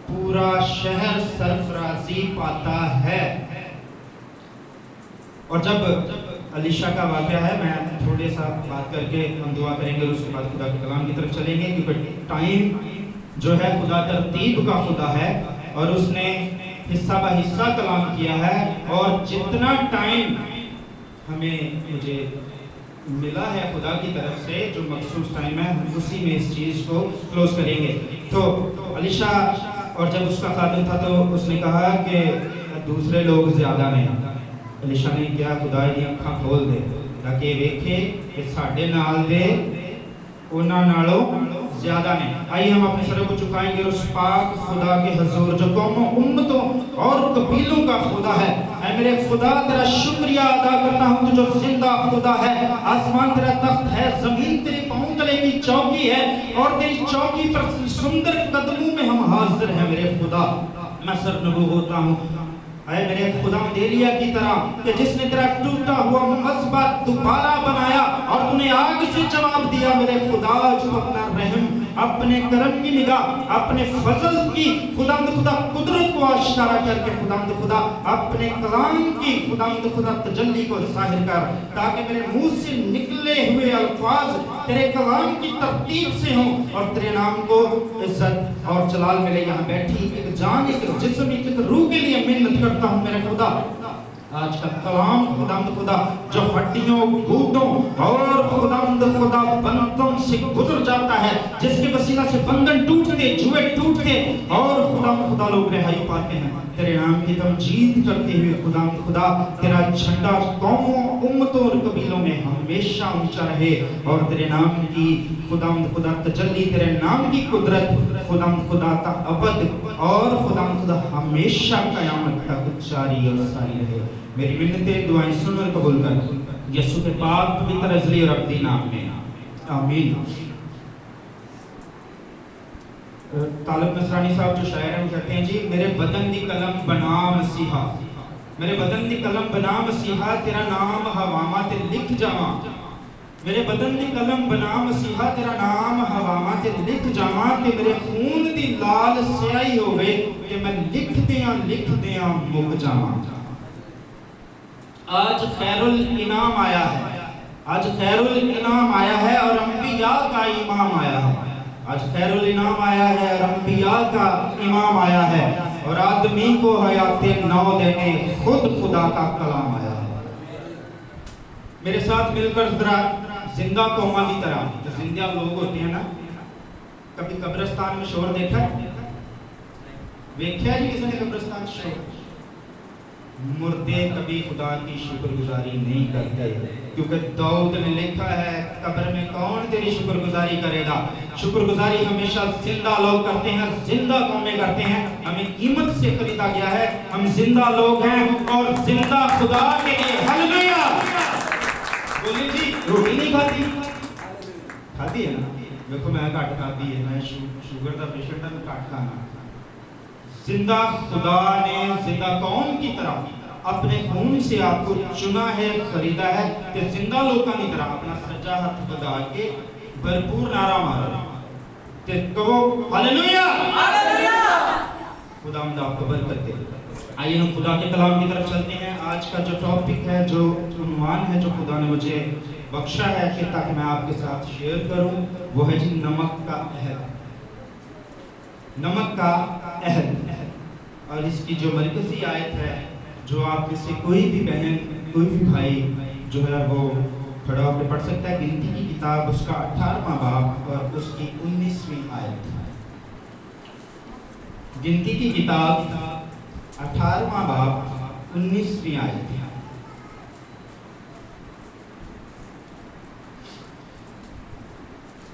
پورا شہر سرفرازی پاتا ہے. اور جب علیشہ کا واقعہ ہے، میں تھوڑے سا بات کر کے ہم دعا کریں گے اور اس کے بعد خدا کے کلام کی طرف چلیں گے، کیونکہ ٹائم جو ہے خدا ترتیب کا خدا ہے اور اس نے حصہ بہ حصہ کلام کیا ہے، اور جتنا ٹائم مجھے ملا ہے خدا کی طرف سے جو مخصوص ٹائم ہے، ہم اسی میں اس چیز کو کلوز کریں گے. تو علیشہ اور جب اس کا خادم تھا تو اس نے کہا کہ دوسرے لوگ زیادہ نہیں. علیشہ نے کیا، خدا دی اکھاں کھول دے تاکہ ویکھے کہ ساڈے نال دے انہاں نالوں زیادہ نہیں. آئیے ہم اپنے سروں کو چکائیں گے اور اس پاک خدا کے حضور جو قوموں، امتوں اور قبیلوں کا خدا ہے. اے میرے خدا، تیرا شکریہ ادا کرتا ہوں جو زندہ خدا ہے. آسمان تیرا تخت ہے، زمین تیرے پاؤں تلے کی چوکی ہے، اور تیری چوکی پر سندر قدموں میں ہم حاضر ہیں. میرے خدا، میں سرنگو ہوتا ہوں. اے میرے خدا، ایلیا کی طرح کہ جس نے تیرا ٹوٹا ہوا مذبح دوبارہ بنایا اور تو نے آگ سے جواب دیا. میرے خدا، جو اپنا رحم، اپنے کرم کی نگاہ، اپنے فضل کی خدا قدرت کو آشکارا کر کے خدا اپنے کلام کی خدا تجلی کو ظاہر کر، تاکہ میرے منہ سے نکلے ہوئے الفاظ تیرے کلام کی ترتیب سے ہوں اور تیرے نام کو عزت اور جلال ملے. یہاں بیٹھی ایک جان، ایک جسم، ایک روح کے لیے محنت کرتا ہوں میرے خدا. آج کا کلام خدا جو ہڈیوں، گوٹوں اور خدا بندوں سے گزر جاتا ہے، جس کے وسیلہ سے بندن ٹوٹتے، جوئے ٹوٹتے اور خدا لوگ رہائی پاتے ہیں. تیرے نام کی تمجید کرتے ہوئے خدا تیرا جھنڈا قوموں، امتوں اور قبیلوں میں ہمیشہ اونچا رہے، اور تیرے نام کی خدا تجلی، تیرے نام کی قدرت خدا تا ابد اور خدا ہمیشہ قیامت تک جاری اور ساری رہے. میری منتیں دعائیں سن اور قبول کر یسوع کے پاک پوتر ازلی اور ابدی نام میں، آمین. طالب نصرانی صاحب جو شاعر ہیں وہ کہتے ہیں، جی میرے بدن دی قلم بنا مسیحا، میرے بدن دی قلم بنا مسیحا، تیرا نام ہواواں تے لکھ جاواں. میرے بدن دی قلم بنا مسیحا، تیرا نام ہواواں تے لکھ جاواں، کہ میرے خون دی لال سیاہی ہوئے کہ میں لکھ دیاں مک جاواں. آج خیر الانعام آیا ہے، آج خیر الانعام آیا ہے اور انبیاء کا امام آیا ہے. آج خیر الانعام آیا ہے اور انبیاء کا امام آیا ہے، اور آدمی کو حیات نو دینے خود خدا کا کلام آیا ہے. میرے ساتھ مل کر ذرا زندہ قوموں کی طرح، جو زندہ لوگ ہوتے ہیں نا، کبھی قبرستان میں شور دیکھا ہے؟ ویکھیا جی کسی نے قبرستان شور؟ مردے کبھی خدا کی شکر گزاری نہیں کرتے، کیونکہ داؤد نے لکھا ہے قبر میں کون تیری شکر گزاری کرے گا. شکر گزاری ہمیشہ زندہ لوگ کرتے ہیں، زندہ قومیں کرتے ہیں. ہمیں قیمت سے خریدا گیا ہے، ہم زندہ لوگ ہیں اور زندہ خدا کے لیے. ہلیلویا. بولیے جی، روٹی نہیں کھاتی ہے نا؟ دیکھو میں کٹ کھاتی ہے، میں شوگر کا پیشنٹ ہے، میں کٹ کھانا. زندہ خدا نے زندہ قوم کی طرح اپنے خون سے آپ کو چنا ہے، خریدا ہے، کہ زندہ لوگوں کی طرح اپنا سجا ہاتھ بدا کے بھرپور نعرہ مارو تے کہو ہلیلویا. خدا ہم آپ کو برکت دے. آئیے ہم خدا کے کلام کی طرف چلتے ہیں. آج کا جو ٹاپک ہے، جو عنوان ہے جو خدا نے مجھے بخشا ہے کہ تاکہ میں آپ کے ساتھ شیئر کروں، وہ ہے جی نمک کا عہد. نمک کا عہد. اور اس کی جو مرکزی آیت ہے، جو آپ میں سے کوئی بھی بہن، کوئی بھی بھائی جو ہے وہ کھڑا ہو کے پڑھ سکتا ہے. گنتی کی کتاب اس کا 18واں باب اور اس کی 19ویں آیت. گنتی کی کتاب 18واں باب 19ویں آیت.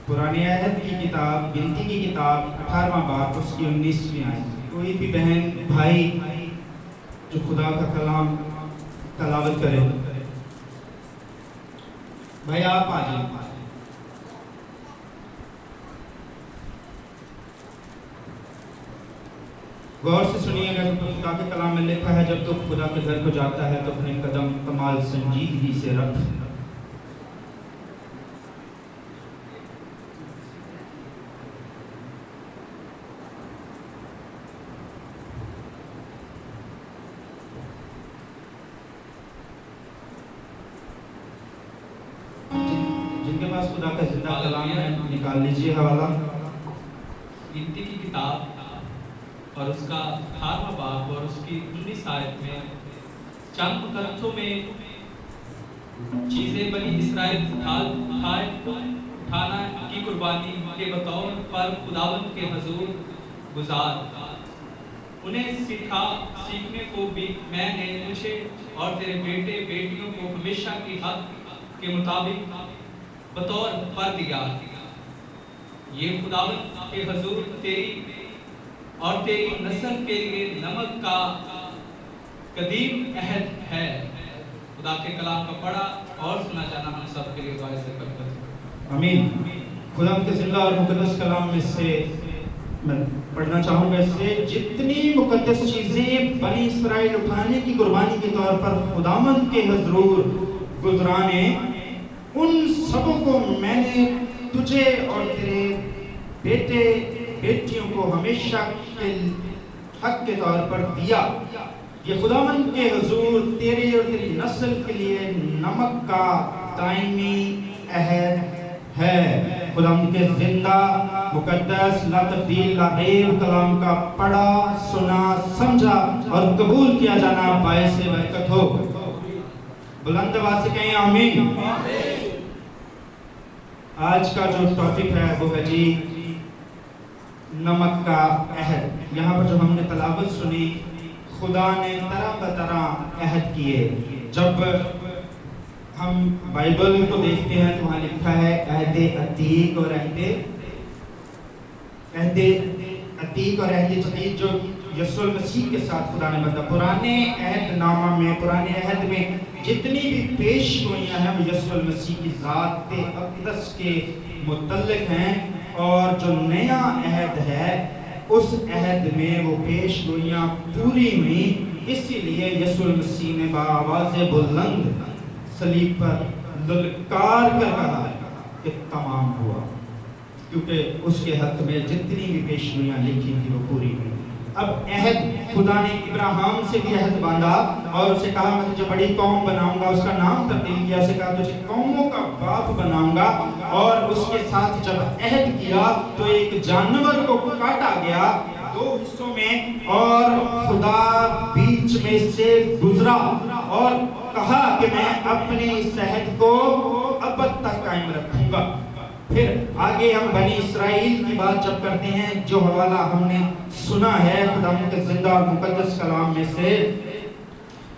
پرانے عہد کی کتاب گنتی کی کتاب 18واں باب اس کی 19ویں آیت. کوئی بھی بہن بھائی جو خدا کا کلام تلاوت کرے، بھائی آپ آ جائیں. غور سے سنیے گا. خدا کے کلام میں لکھا ہے، جب تو خدا کے گھر کو جاتا ہے تو اپنے قدم کمال سنجیدگی سے رکھ. खुदा का जिंदा कलाम है, निकाल लीजिए हवाला। गिनती की किताब और उसका 18वां बाब और उसकी 19 आयत में चंद मुकद्दसों में चीजें बनी इस्राएल उठाना की कुर्बानी के बतौर पर खुदावंद के हजूर गुजार उन्हें सीखने को भी मैंने तुझे और तेरे बेटे बेटियों को हमेशा की हक के मुताबिक बतौर पर दिया। ये खुदावंद के हजूर तेरी और तेरी नस्ल के लिए नमक का कदीम अहद है। खुदा के कलाम का पढ़ा और सुना जाना हम सब के लिए दुआ से बरकत। आमीन। खुदा के जिंदा और मुकद्दस कलाम में से मैं पढ़ना चाहूँगा इससे जितनी मुकद्दस चीज़ें बनी इस्राएल उठाने की कुर्बानी के तौर पर खुदावंद के हजूर गुजराने, उन सबों को मैंने तुझे और तेरे बेटे बेटियों को हमेशा के हक के तौर पर दिया। ये खुदावंद के हजूर तेरे और तेरी नस्ल के लिए नमक का दायमी अहद है। खुदावंद के जिंदा मुकद्दस ला तब्दील ला गैब कलाम का पढ़ा सुना समझा और कबूल किया जाना बायस बरकत हो। बुलंद आवाज से कहें आमीन। आज का जो टॉपिक है वो है जी नमक का अहद। यहाँ पर जो हमने तलावत सुनी, खुदा ने तरह बतरह अहद किए। जब हम बाइबल को देखते हैं तो वहाँ लिखा है अहदे अतीक और अहदे जदीद, जो यीशु मसीह के साथ खुदा ने बताया। पुराने अहद नामा में, पुराने अहद में जितनी भी पेश गोइयाँ हैं वो यीशु मसीह की ज़ात अक़दस के मुतल्लिक़ हैं, और जो नया अहद है उस अहद में वो पेश गोइयाँ पूरी हुई। इसीलिए यीशु मसीह ने बाआवाज़ बुलंद सलीब पर ललकार कर कहा कि तमाम हुआ, क्योंकि उसके हक में जितनी भी पेशगोइयाँ लिखी थी वो पूरी हुई। अब अहद, खुदा ने इब्राहिम से भी अहद बांधा और उसे कहा मैं तुझे बड़ी कौम बनाऊंगा। उसका नाम तब्दील किया, उसे कहा तुझे कौमों का बाप बनाऊंगा। और उसके साथ जब अहद किया तो एक जानवर को काटा गया 2 हिस्सों में, और खुदा बीच में से गुजरा और कहा कि मैं अपने इस अहद को अब तक कायम रखूंगा। फिर आगे हम बनी इस्राएल की बात जब करते हैं, जो हवाला हमने सुना है खुदा के जिंदा और मुकद्दस कलाम में से,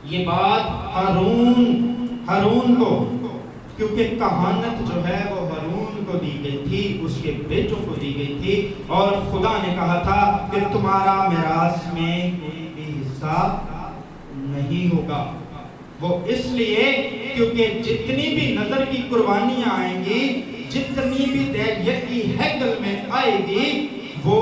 ये बात हारून को, क्योंकि कहानत जो है वो हारून को दी गई थी, उसके बेटों को दी गई थी, और खुदा ने कहा था कि तुम्हारा मिरास में कोई भी हिस्सा नहीं होगा। वो इसलिए क्योंकि जितनी भी नजर की कुर्बानियां आएंगी, जितनी भी दैयत की हैकल में आएगी, वो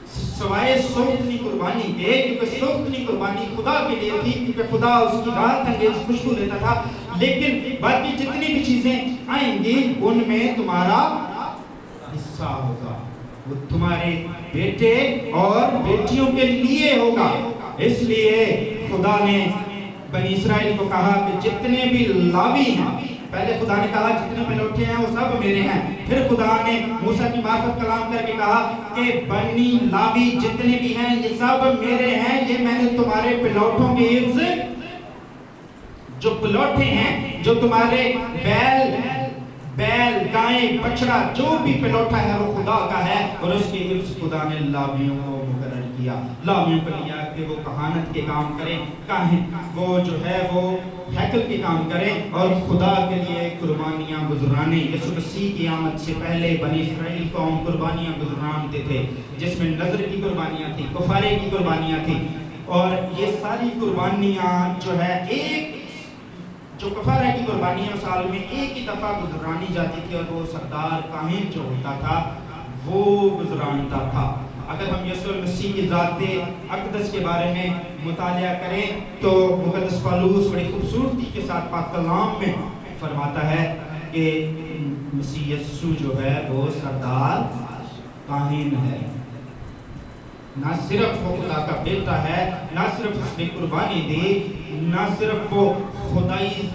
सवाए सोख्तनी कुर्बानी के, क्योंकि सोख्तनी कुर्बानी खुदा के लिए थी, क्योंकि खुदा उसकी राहत अंगेज खुशबू लेता था। लेकिन बाकी जितनी भी चीजें आएंगी उनमें तुम्हारा हिस्सा होगा, वो तुम्हारे बेटे और बेटियों के लिए होगा। इसलिए खुदा ने बनी इस्राएल को कहा कि जितने भी लावी हैं, पहले खुदा ने कहा जितने पिलौठे हैं वो सब मेरे हैं। फिर खुदा ने मूसा की मार्फत कलाम करके कहा कि बनी लावी जितने भी हैं ये सब मेरे हैं, ये मैंने तुम्हारे पिलौठों के हिफ्ज़, जो पिलौठे हैं, जो तुम्हारे बैल गाय बछड़ा जो भी पिलौठा है वो खुदा का है, और उसके हिफ्ज़ खुदा ने लावियों को मुकर्रर किया। लावियों को लिया कि वो कहानत के काम करें, वो जो है वो हैकल के काम करें और खुदा के लिए कुर्बानियाँ गुजराने। यीशु मसीह की आमद से पहले बनी इस्राएल कौम कुर्बानियाँ गुजरानते थे, जिसमें नजर की कुर्बानियाँ थी, कफारे की कुर्बानियाँ थी, और ये सारी कुर्बानियाँ जो है एक जो कफारा की कुर्बानियाँ साल में एक ही दफ़ा गुजरानी जाती थी, और वो सरदार काहिन जो होता था वो गुजरानता था। अगर हम यीशु मसीह की ज़ाते अक़दस के बारे में मुतालिया करें तो मुक़द्दस पौलुस बड़ी खूबसूरती के साथ पाक कलाम में फरमाता है कि मसीह यीशु जो है वो सरदार काहिन है। ना सिर्फ वो खुदा का बेटा है, ना सिर्फ उसने कुर्बानी दी, ना सिर्फ वो खुदाई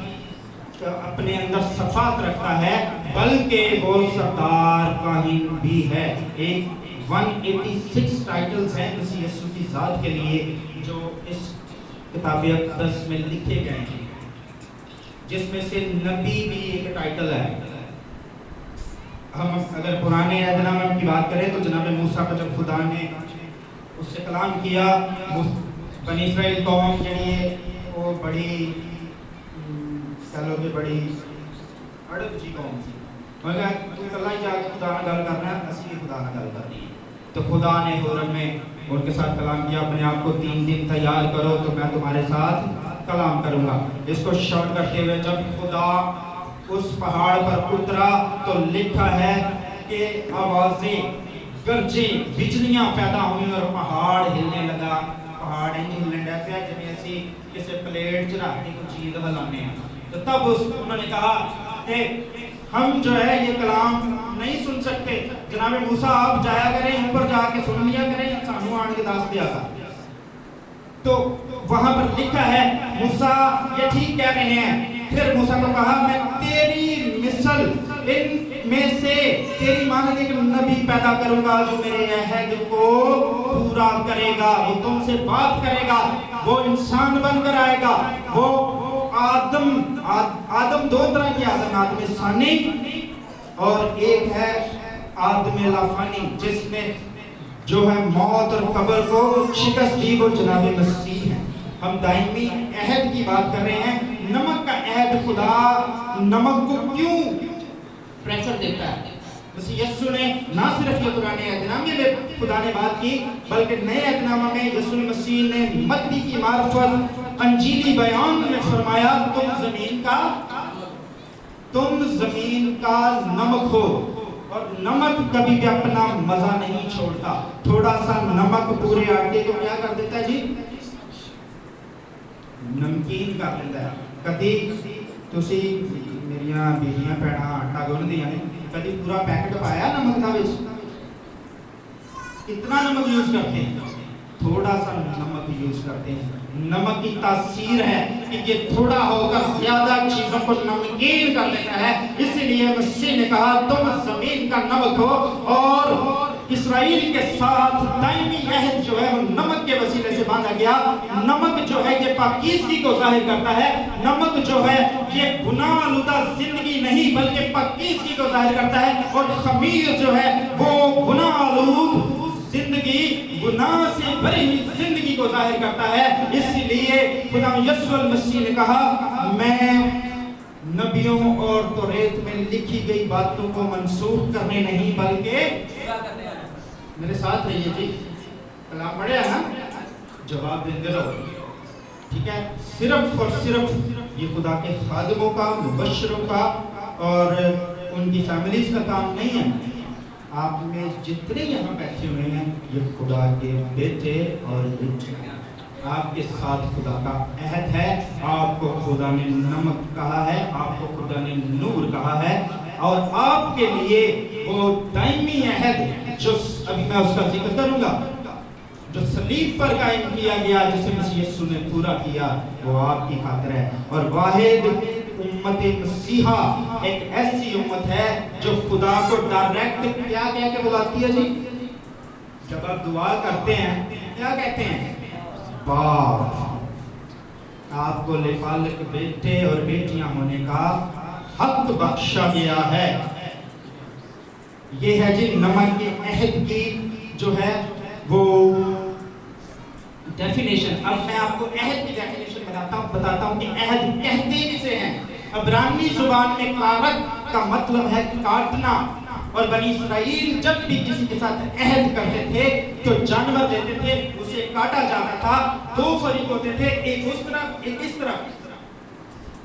अपने अंदर सफात रखता है, बल्कि वो सरदार काहिन भी है। एक 186 टाइटल्स हैं मसीह यीशु की ज़ात के लिए जो इस किताब अक़दस में लिखे गए हैं, जिसमें से नबी भी एक टाइटल है। हम अगर पुराने अहदनामे की बात करें तो जनाब मूसा को जब खुदा ने उससे कलाम किया, बनी इस्राइल कौम जड़ी वो बड़ी कह लो कि बड़ी अड़ब जी कौम थी, मगर तू कल्ला ही जाके खुदा ने गल करना, असली खुदा ने गल करनी है। तो खुदा ने हुरम में उनके साथ कलाम किया, अपने आप को 3 दिन तैयार करो तो मैं तुम्हारे साथ कलाम करूँगा। इसको शॉर्ट करते हुए जब खुदा उस पहाड़ पर उतरा तो लिखा है कि आवाज़ें, गरजें, बिजलियां पैदा हुई और पहाड़ हिलने लगा। पहाड़ इंज हिलने लग पिया जिवें असीं किसी प्लेट च रख के कोई चीज़ हिलाने हैं। तो तब उन्होंने कहा कि हम जो है ये कलाम नहीं सुन सकते, जनाब मूसा आप जाया करें ऊपर जाके सुन लिया करें, सानू आन के दस दिया था। तो वहां पर लिखा है मूसा ये ठीक कह रहे हैं। फिर मूसा को कहा मैं तेरी मिसल इन में से तेरी मानो एक नबी पैदा करूंगा जो मेरे अहद को पूरा करेगा, वो तुमसे बात करेगा, वो इंसान बनकर आएगा। वो आदम 2 तरह की आदम सानी और एक है आदम लाफानी, जिसने जो है मौत और कब्र को शिकस्त दी, वो जनाब मसीह है। हम दायमी अहद की बात कर रहे हैं। नमक का अहद, खुदा नमक को क्यों प्रेशर देता है? मसीह यीशु ने ना सिर्फ ये पुराने अहदनामे में खुदा ने बात की, बल्कि नए अहदनामे में यीशु मसीह ने मत्ती की मार्फत अंजीली बयान में फरमाया तुम जमीन का नमक हो। और नमक कभी भी अपना मजा नहीं छोड़ता। थोड़ा सा नमक पूरे आटे को क्या कर देता है जी? नमकीन कर देता है। कभी तुसी मेरिया बेटियां भैन आटा गुनदियां ने, कभी पूरा पैकेट पाया नमक का विच? कितना नमक यूज करते हैं? थोड़ा सा नमक यूज करते हैं। नमक की तासीर है कि ये थोड़ा होकर ज्यादा चीजों को नमकीन कर देता है। इसीलिए मसीह ने कहा तुम जमीन का नमक हो। और इस्राएल के साथ दायमी अहद जो है वो नमक के वसीले से बांधा गया। नमक जो है ये पाकीज़गी को जाहिर करता है। नमक जो है ये गुनाह आलूदा जिंदगी नहीं बल्कि पाकीज़गी को जाहिर करता है। और खमीर जो है वो गुनाह आलूद जिंदगी, गुनाह से भरी हुई जिंदगी को जाहिर करता है। इसीलिए खुदा यीशु मसीह ने कहा मैं नबियों और तौरात में लिखी गई बातों को मंसूख करने नहीं बल्कि पूरा करने आया। मेरे साथ रहिए जी, कलाम पढ़े है ना, जवाब देते रहो, ठीक है? सिर्फ और सिर्फ ये खुदा के खादिमों का, मुबश्शिरों का और उनकी फैमिलीज का काम नहीं है। आप में जितने यहाँ बैठे हुए हैं ये खुदा के बेटे और बेटे, आपके साथ खुदा का अहद है। आपको खुदा ने नमक कहा है, आपको खुदा ने नूर कहा है। और आपके लिए वो दायमी अहद जो अभी मैं उसका जिक्र करूंगा, जो सलीब पर कायम किया गया, जिसे मसीह यीशु ने पूरा किया, वो आपकी खातिर है। और वाहिद उम्मत मसीहा एक ऐसी उम्मत है जो खुदा को डायरेक्ट क्या कह के बुलाती है जी? जब आप दुआ करते हैं क्या कहते हैं? बाप। आपको लेपालक बेटे और बेटियां होने का हक बख्शा गया है। ये है जी नमक के अहद की जो है वो डेफिनेशन। अब मैं आपको अहद की डेफिनेशन बताता हूँ कि अहद कहते किसे हैं। अब्रानी जुबान में कारक का मतलब है काटना। और बनी इस्राएल जब भी किसी के साथ अहद करते थे तो जानवर देते थे, उसे काटा जाता था। 2 फरीक होते थे, एक उस तरफ एक इस तरफ,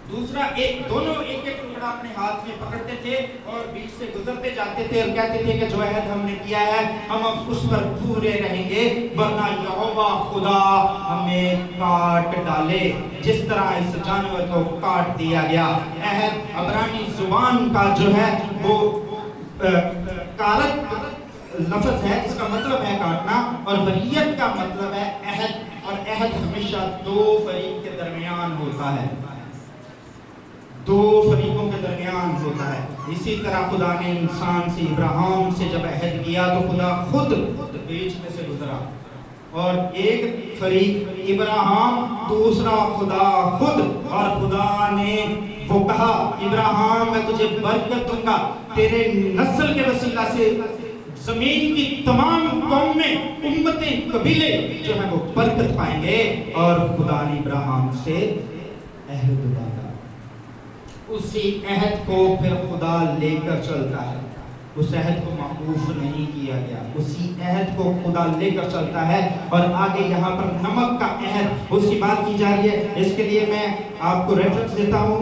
दूसरा एक, दोनों एक एक टुकड़ा अपने हाथ में पकड़ते थे और बीच से गुजरते जाते थे और कहते थे कि जो अहद हमने किया है हम अब उस पर पूरे रहेंगे, वरना यहोवा खुदा हमें काट डाले, जिस तरह इस जानवर को काट दिया गया। अहद अब्रानी जुबान का जो है वो कारक लफ्ज है, इसका मतलब है काटना, और वरीयत का मतलब है अहद। और अहद हमेशा 2 फरीक के दरमियान होता है। दो फरीकों के दरमियान होता है। इसी तरह खुदा ने इंसान से, इब्राहिम से जब अहद किया तो खुदा खुद बीच में से गुजरा, और एक फरीक इब्राहिम, दूसरा खुदा खुद। और खुदा ने वो कहा, इब्राहिम मैं तुझे बरकत दूंगा, तेरे नस्ल के वसीला से जमीन की तमाम कौमें, उम्मतें, कबीले जो है वो बरकत पाएंगे। और खुदा ने इब्राहिम से अहद बांधा। उसी अहद को फिर खुदा लेकर चलता है, उस अहद को मौकूफ नहीं किया गया, उसी अहद को खुदा लेकर चलता है। और आगे यहाँ पर नमक का अहद, उसकी बात की जा रही है। इसके लिए मैं आपको रेफरेंस देता हूँ,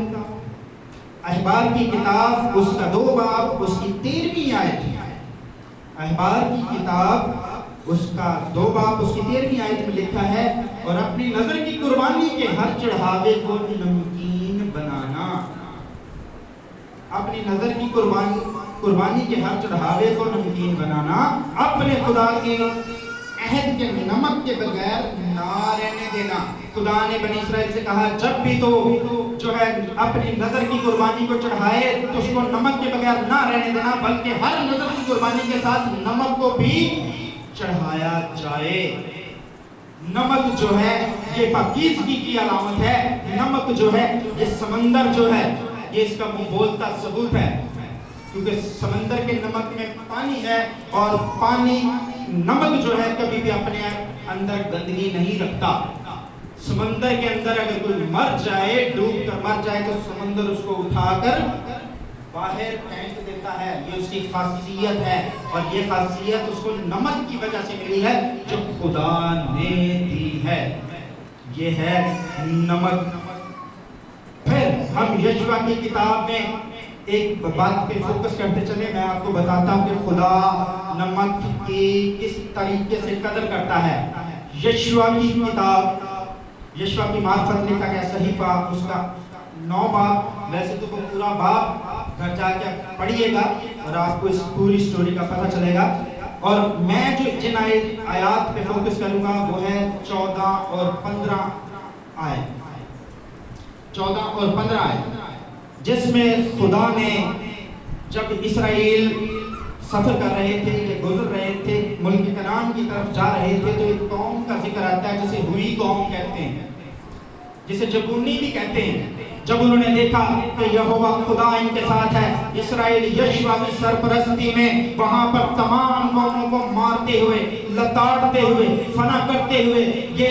अहबार की किताब उसका 2 बाब उसकी 13वीं आयत। अहबार की किताब उसका 2 बाब उसकी 13वीं आयत में लिखा है, और अपनी नजर की कुर्बानी के हर चढ़ावे को नमकीन बनाना, अपनी नजर की कुर्बानी के हर चढ़ावे को नमकीन बनाना, अपने खुदा के अहद के नमक के बगैर ना रहने देना। खुदा ने बनी इस्राएल से कहा, जब भी तो जो है अपनी नजर की कुर्बानी को चढ़ाए तो उसको नमक के बगैर ना रहने देना, बल्कि हर नजर की कुर्बानी के साथ नमक को भी चढ़ाया जाए। नमक जो है ये पाकीज़गी की अलामत है। नमक जो है ये समंदर जो है ये इसका बोलता सबूत है, क्योंकि समंदर के नमक में पानी है, और पानी, नमक जो है कभी भी अपने अंदर गंदगी नहीं रखता। समंदर के अंदर अगर कोई मर जाए, डूब कर मर जाए, तो समंदर उसको उठाकर बाहर फेंक देता है। ये उसकी खासियत है, और ये खासियत उसको नमक की वजह से मिली है जो खुदा ने दी है। ये है नमक। फिर हम यशवा की किताब में एक बात पे फोकस करते चले। मैं आपको बताता हूँ कि खुदा नमक की किस तरीके से कदर करता है। यशवा की किताब, यशवा की मार्फत लिखा गया सहीफा, उसका 9 बाब, वैसे तो पूरा बाब घर जाके पढ़िएगा और आपको इस पूरी स्टोरी का पता चलेगा। और मैं जो जिन आयात पे फोकस करूंगा वो है 14 और 15 आयत, 14 और 15 आयत, जिसमें खुदा ने जब इस्राएल सफर कर रहे थे, ये गुजर रहे थे, मुल्क कनान की तरफ जा रहे थे, तो एक कौम का जिक्र आता है जिसे हुई कौम कहते हैं, जिसे जबूनी भी कहते हैं। जब उन्होंने देखा कि यहोवा खुदा इनके साथ है, इस्राएल यशवा की सरपरस्ती में वहां पर तमाम कौमों को मारते हुए, लताड़ते हुए, फना करते हुए ये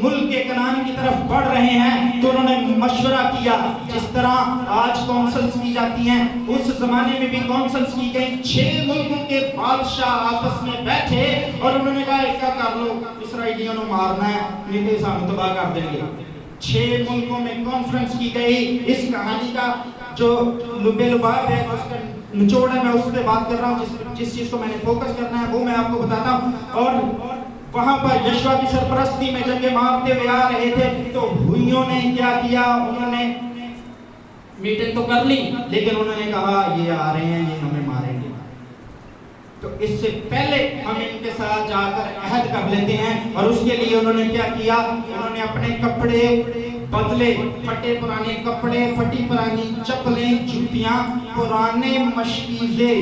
मुल्क के कनान की तरफ बढ़ रहे हैं, तो उन्होंने मशवरा किया। जिस तरह आज कौंसल्स की जाती हैं, उस जमाने में भी कौंसल्स की गई। 6 मुल्कों के बादशाह आपस में बैठे और उन्होंने कहा, क्या कर लो, इस्राएलियों को मारना है, नहीं तो इसे तबाह कर देंगे। 6 मुल्कों में कॉन्फ्रेंस की गई। इस कहानी का जो लुबे-लुबाब है, उसका निचोड़ है, मैं उस पर बात कर रहा हूँ। जिस चीज को मैंने फोकस करना है वो मैं आपको बताता हूँ। और वहां पर यशवा की सरपरस्ती में जब ये मारते हुए आ रहे थे, तो हुइयों ने क्या किया, उन्होंने मीटिंग तो कर ली, लेकिन उन्होंने कहा ये आ रहे हैं, ये हमें मारेंगे, तो इससे पहले हम इनके साथ जाकर अहद कर लेते हैं। और उसके लिए उन्होंने क्या किया, उन्होंने अपने कपड़े बदले, फटे पुराने कपड़े, फटी पुरानी चप्पलें, जूतियां, पुराने मशकीज़े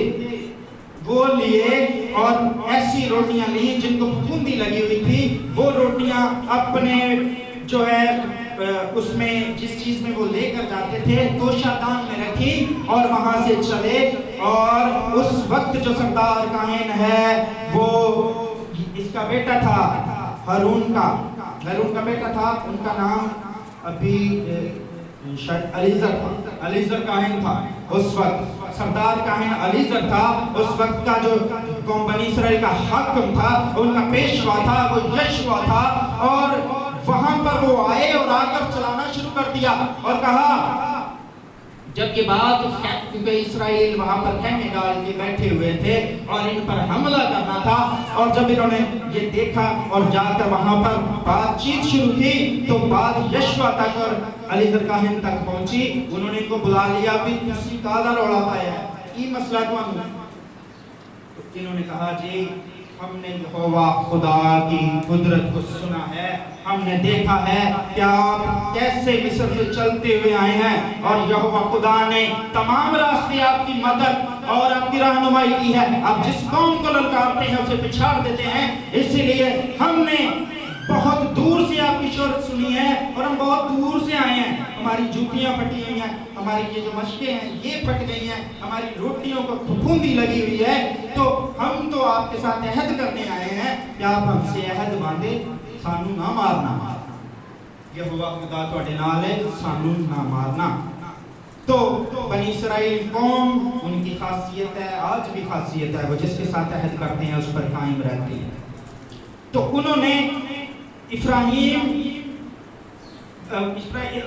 वो लिए, और ऐसी रोटियां ली जिनको फफूंदी लगी हुई थी। वो रोटियां अपने जो है उसमें जिस चीज में वो लेकर जाते थे, तोशादान में रखी और वहां से चले। और उस वक्त जो सरदार काहिन है वो इसका बेटा था, हारून का बेटा था, उनका नाम अभी शायद अलीजर काहिन था। उस वक्त सरदार काहिन अलीजर था। उस वक्त का जो कौम बनी इस्राएल का हाकिम था, उनका पेशवा था, वो यशवा था। और वहां पर वो आए और आकर चलाना शुरू कर दिया और कहा, जब ये बात, क्योंकि इस्राएल वहां पर खेमे डाल के बैठे हुए थे और इन पर हमला करना था, और जब इन्होंने ये देखा और जाकर वहां पर बातचीत शुरू की, तो बात यशवा तक और अलीजर काहिन तक पहुंची। उन्होंने इनको बुला लिया, भी तुसी काला रौला पाया है, ई मसला तो इन्होंने कहा जी हमने यहोवा खुदा की कुदरत को सुना है, हमने देखा है कि आप कैसे मिस्र से चलते हुए आए हैं और यहोवा खुदा ने तमाम रास्ते आपकी मदद और आपकी रहनुमाई की है। आप जिस कौम को ललकारते हैं उसे पिछाड़ देते हैं। इसीलिए हमने बहुत दूर से आपकी शोहरत सुनी है और हम बहुत दूर से आए हैं। हमारी जूतियां फटी हुई हैं, हमारी ये जो मशकें हैं ये फट गई हैं, हमारी रोटियों को फफूंदी लगी हुई है। तो हम तो आपके साथ अहद करने आए हैं कि आप हमसे अहद बांधे, सानू ना मारना। यहोवा खुदा तुहाडे नाल है, सानू ना मारना। तो बनी इस्राइल कौम, उनकी खासियत है, आज भी खासियत है, वो जिसके साथ अहद करते हैं उस पर कायम रहती है। तो उन्होंने इब्राहिम,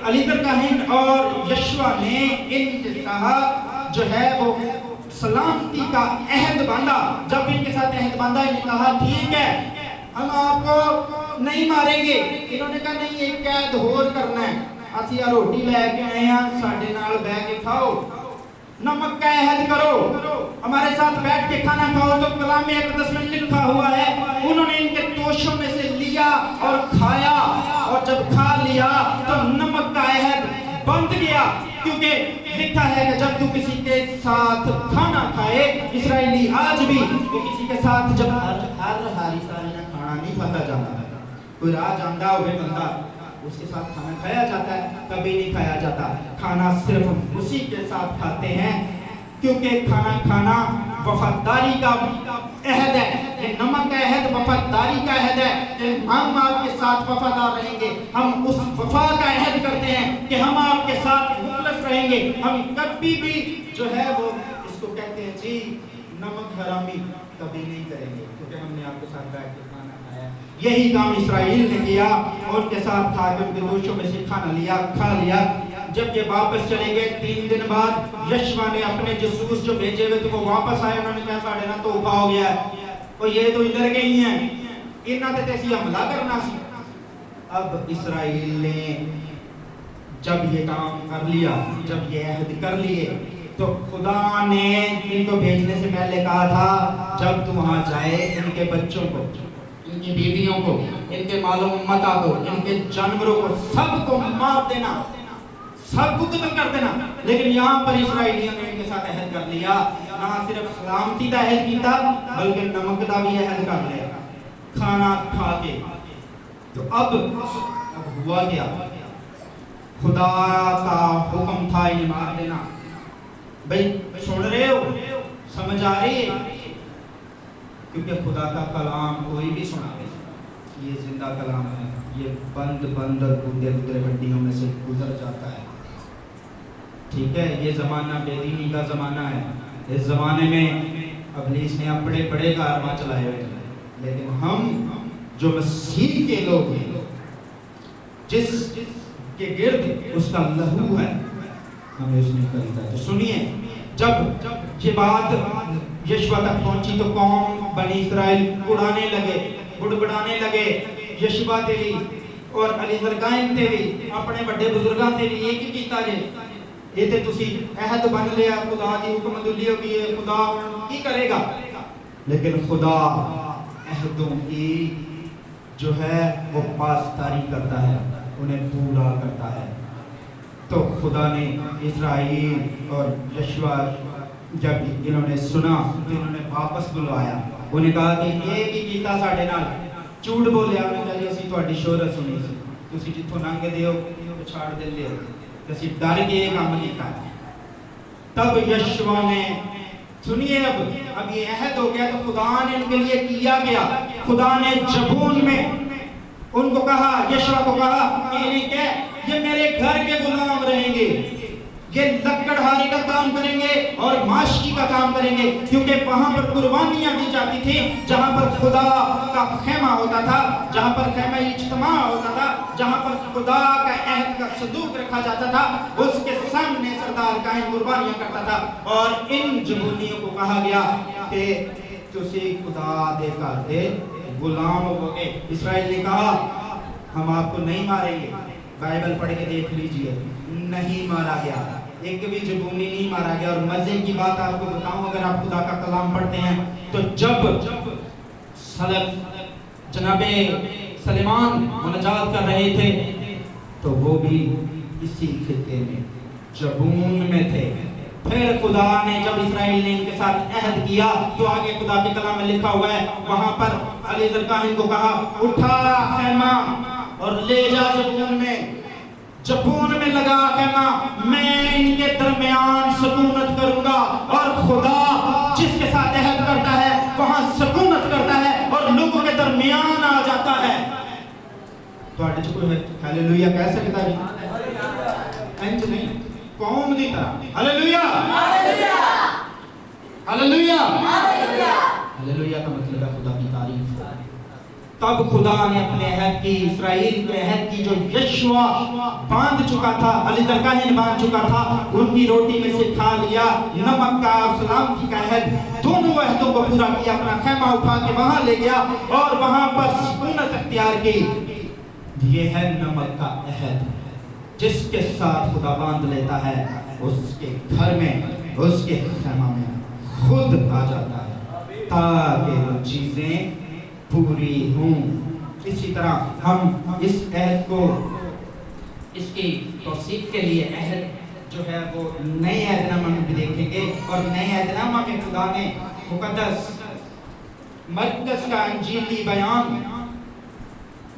अलीदर काहिन और यशवा ने इनके साथ जो है वो सलामती का अहद बांधा। जब इनके साथ अहद बांधा, इन्होंने कहा ठीक है हम आपको नहीं मारेंगे। इन्होंने कहा नहीं, एक कैद होर करना है, असी आ रोटी लेके आए हैं, साडे नाल बैठ के खाओ, नमक का अहद करो, हमारे साथ बैठ के खाना खाओ। तो कलाम में 11 में लिखा हुआ है उन्होंने इनके तोशों में से लिया और खाया, और जब खा लिया तो नमक का अहद बंद गया। क्योंकि लिखा है कि जब तू किसी के साथ खाना खाए, इस्राएली आज भी वो किसी के साथ जब हर हारी सारी ना खाना नहीं खाता जाता, कोई राह जानता हुए बंदा उसके साथ खाना खाया जाता है, कभी नहीं खाया जाता। खाना सिर्फ उसी के साथ खाते हैं, क्योंकि खाना खाना वफादारी का अहद है। ये नमक का अहद वफादारी का अहद है कि हम आपके साथ वफादार रहेंगे। हम उस वफा का अहद करते हैं कि हम आपके साथ मुखलस रहेंगे। हम कभी भी जो है वो इसको कहते हैं जी नमक हरामी कभी नहीं करेंगे, क्योंकि हमने आपके साथ बैठ के खाना खाया। यही काम इस्राएल ने किया, उनके साथ खा के उनके दोषों में से खाना लिया, खा लिया। जब ये वापस चले गए 3 दिन बाद, यशवा ने अपने जसूस जो भेजे हुए थे वो वापस आए। उन्होंने कहा साढ़े ना तो उफा हो गया है, और ये तो इधर गई हैं, इन्होंने तैसी हमला करना सी। अब इस्राएल ने जब ये काम कर लिया, जब ये अहद कर लिए, तो खुदा ने इनको भेजने से पहले कहा था जब तुम वहां जाए इनके बच्चों को, इनकी बीवियों को, इनके मालों मता को, इनके जानवरों को सबको मार देना, सबको खत्म कर देना। लेकिन यहाँ पर इस्राएलियों ने इनके साथ अहद कर लिया, ना सिर्फ सलामती का अहद किया बल्कि नमक का भी अहद कर लिया खाना खा के। तो अब हुआ क्या, खुदा का हुक्म था इन्हें मार देना। भाई सुन रहे हो, समझ आ रही है? क्योंकि खुदा का कलाम कोई भी सुना दे, ये जिंदा कलाम है, ये बंद बंद और गुदरे गुदरे हड्डियों में से गुजर जाता है। ठीक है, ये जमाना बेदीनी का जमाना है। इस जमाने में अबलीस ने अपने बड़े कारवा चलाए हुए हैं, लेकिन हम जो मसीह के लोग हैं, जिस के गिर्द उसका लहू है, हमें उसने खरीदा। तो सुनिए, जब ये बात यशवा तक पहुंची तो कौम बनी इस्राएल उड़ाने लगे, बुड़बुड़ाने लगे। यशवा तेरी और अलीदर काहिन तेरी अपने बड़े बुजुर्गां तेरी एक ही कीता जे, ये ते तुसी अहद बन लिया, खुदा की हुक्मदुली हो गई है, खुदा की करेगा। लेकिन खुदा अहदों की जो है वो पासदारी करता है, उन्हें पूरा करता है। तो खुदा ने इस्राएल और यशवा जब इन्होंने सुना तो इन्होंने वापस बुलवाया। उन्हें कहा कि ये भी कीता साडे नाल, झूठ बोलिया। उन्हें कहा जी असीं तुहाडी शोहरत सुनी सी, तुसीं जिथों लंघदे हो पछाड़ दिंदे हो, ते असीं डर के ये काम कीता। तब यशवा ने सुनिए, अब ये अहद हो गया, तो खुदा ने इनके लिए किया गया। खुदा ने जबून में उनको कहा, यशवा को कहा कि इन्हें कह ये मेरे घर के गुलाम रहेंगे, ये लकड़हारी का काम करेंगे और माशकी का काम करेंगे, क्योंकि वहां पर कुर्बानियां दी जाती थी, जहां पर खुदा का खेमा होता था, जहां पर खेमा इज्तिमा होता था, जहां पर खुदा का अहद का संदूक रखा जाता था, उसके सामने सरदार काहिन कुर्बानियां करता था। और इन जबूनियों को कहा गया कि तुसी खुदा दे घर दे गुलाम होगे। इस्राएल ने कहा हम आपको नहीं मारेंगे। बाइबल पढ़ के देख लीजिए, नहीं मारा गया। ایک بھی جبونی نہیں مارا گیا. اور مزے کی بات آپ کو بتاؤں, اگر آپ خدا کا کلام پڑھتے ہیں تو جب جناب سلیمان مناجات کر رہے تھے تو وہ بھی اسی خطے میں جبون میں تھے. پھر خدا نے جب اسرائیل نے ان کے ساتھ عہد کیا تو آگے خدا کے کلام میں لکھا ہوا ہے, وہاں پر علیزر کاہن کو کہا اٹھا خیمہ اور لے جا جبون میں, جبون میں لگا خیمہ, میں ان کے درمیان سکونت کروں گا. اور خدا جس کے ساتھ عہد کرتا ہے وہاں سکونت کرتا ہے اور لوگوں کے درمیان آ جاتا ہے. تو آٹے چکو ہے ہیلیلویہ کہہ سکتا ہے انج نہیں, قوم دی طرح. ہیلیلویہ ہیلیلویہ ہیلیلویہ کا مطلب ہے خدا کی تعریف. تب خدا نے اپنے عہد کی, اسرائیل کے عہد کی جو یشوع باندھ چکا تھا, علیزر کاہن باندھ چکا تھا, ان کی روٹی میں سے کھا لیا. نمک کا اور سلامتی کا عہد, دونوں عہدوں کو پورا کیا. اپنا خیمہ اٹھا کے وہاں لے گیا اور وہاں پر سکونت اختیار کی. یہ ہے نمک کا عہد, جس کے ساتھ خدا باندھ لیتا ہے اس کے گھر میں, اس کے خیمہ میں خود آ جاتا ہے تاکہ وہ چیزیں پوری ہوں. اسی طرح ہم اس عہد کو, اس کی توثیق کے لیے عہد جو ہے وہ نئے عہد نامہ میں بھی دیکھیں گے. اور نئے عہد نامہ میں خدا نے مقدس مرکز کا انجیلی بیان,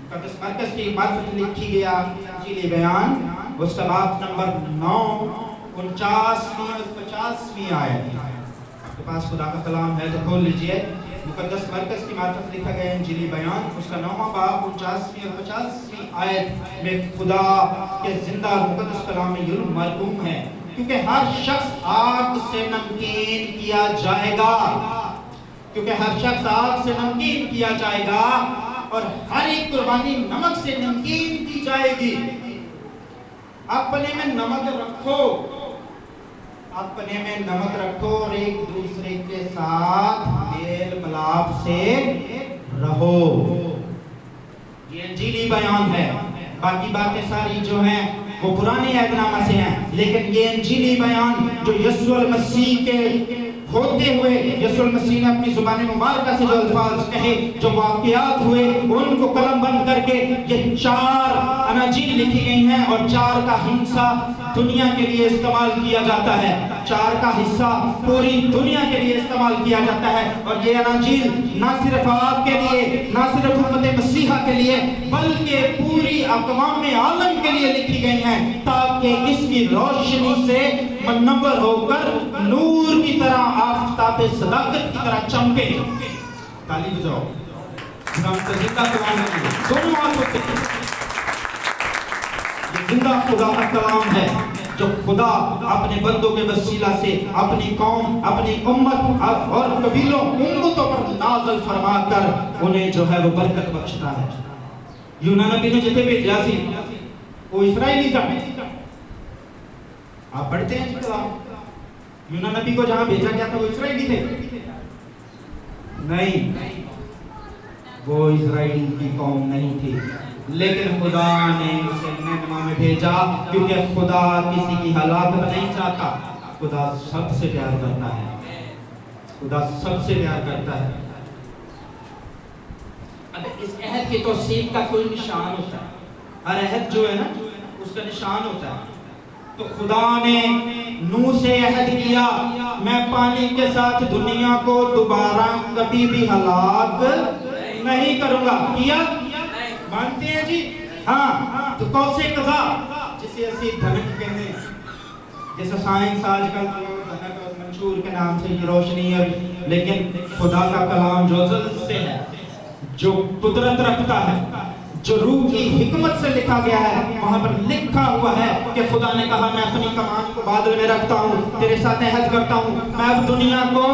مقدس مرکز کی معرفت لکھی گیا انجیلی بیان, اس کا باب نمبر 9 49ویں اور 50ویں آیت. آپ کے پاس خدا کا کلام ہے تو کھول لیجئے. مقدس مرکز کی معرفت لکھا گیا انجیلی بیان, اس کا 9واں باب 49ویں اور 50ویں آیت میں خدا کے زندہ اور مقدس کلام میں یہ مرقوم ہے, کیونکہ ہر شخص آگ سے نمکین کیا جائے گا, کیونکہ ہر شخص آگ سے نمکین کیا جائے گا اور ہر ایک قربانی نمک سے نمکین کی جائے گی. اپنے میں نمک رکھو, اپنے میں نمک رکھو اور ایک دوسرے کے ساتھ میل ملاپ سے رہو. یہ انجیلی بیان ہے. باقی باتیں ساری جو ہیں وہ پرانے عہد نامہ سے ہیں, لیکن یہ انجیلی بیان جو یسوع المسیح کے ہوتے ہوئے, یسوع المسیح نے اپنی زبان مبارکہ سے جو الفاظ کہے, جو واقعات ہوئے, ان کو قلم بند کر کے یہ 4 اناجیل لکھی گئی ہیں اور 4 کا حصہ دنیا کے لیے استعمال کیا جاتا ہے. 4 کا حصہ پوری دنیا کے لیے استعمال کیا جاتا ہے. اور یہ اناجیل نہ صرف آپ کے لیے, نہ صرف امت مسیحا کے لیے, بلکہ پوری اقوام عالم کے لیے لکھی گئی ہیں, تاکہ اس کی روشنی سے منور ہو کر نور کی طرح آفتاب صداقت کی طرح چمکے. تالی بجاؤ. زندہ کلام ہے, دونوں ہاتھوں سے یہ زندہ خدا کا کلام ہے جو خدا اپنے بندوں کے وسیلہ سے اپنی قوم, اپنی امت اور قبیلوں, امتوں پر نازل فرما کر انہیں جو ہے وہ برکت بخشتا ہے. یونان نبی نے جتے بھیجا سی وہ اسرائیلی تھا. آپ پڑھتے ہیں کلام, یونان نبی کو جہاں بھیجا گیا تھا وہ اسرائیلی تھے؟ نہیں, وہ اسرائیل کی قوم نہیں تھی, لیکن خدا نے اسے نینوہ میں بھیجا کیونکہ خدا کسی کی ہلاکت نہیں چاہتا. خدا سب سے پیار کرتا ہے, خدا سب سے پیار کرتا ہے. اگر اس عہد کی توثیق کا کوئی نشان ہوتا ہے, ہر عہد جو ہے نا اس کا نشان ہوتا ہے. تو خدا نے نوح سے عہد کیا, میں پانی کے ساتھ دنیا کو دوبارہ کبھی بھی ہلاک نہیں کروں گا. کیا مانتے ہیں جی؟ ہاں. تو کوسے قضا جسے اسی دھنک کہتے ہیں, جیسا سائنس آج کل دھنک اور منشور کے نام سے یہ روشنی ہے, لیکن خدا کا کلام جو ازل سے ہے, جو قدرت رکھتا ہے, جو روح کی حکمت سے لکھا گیا ہے, وہاں پر لکھا ہوا ہے کہ خدا نے کہا میں اپنی کمان کو بادل میں رکھتا ہوں, تیرے ساتھ عہد کرتا ہوں, میں اب دنیا کو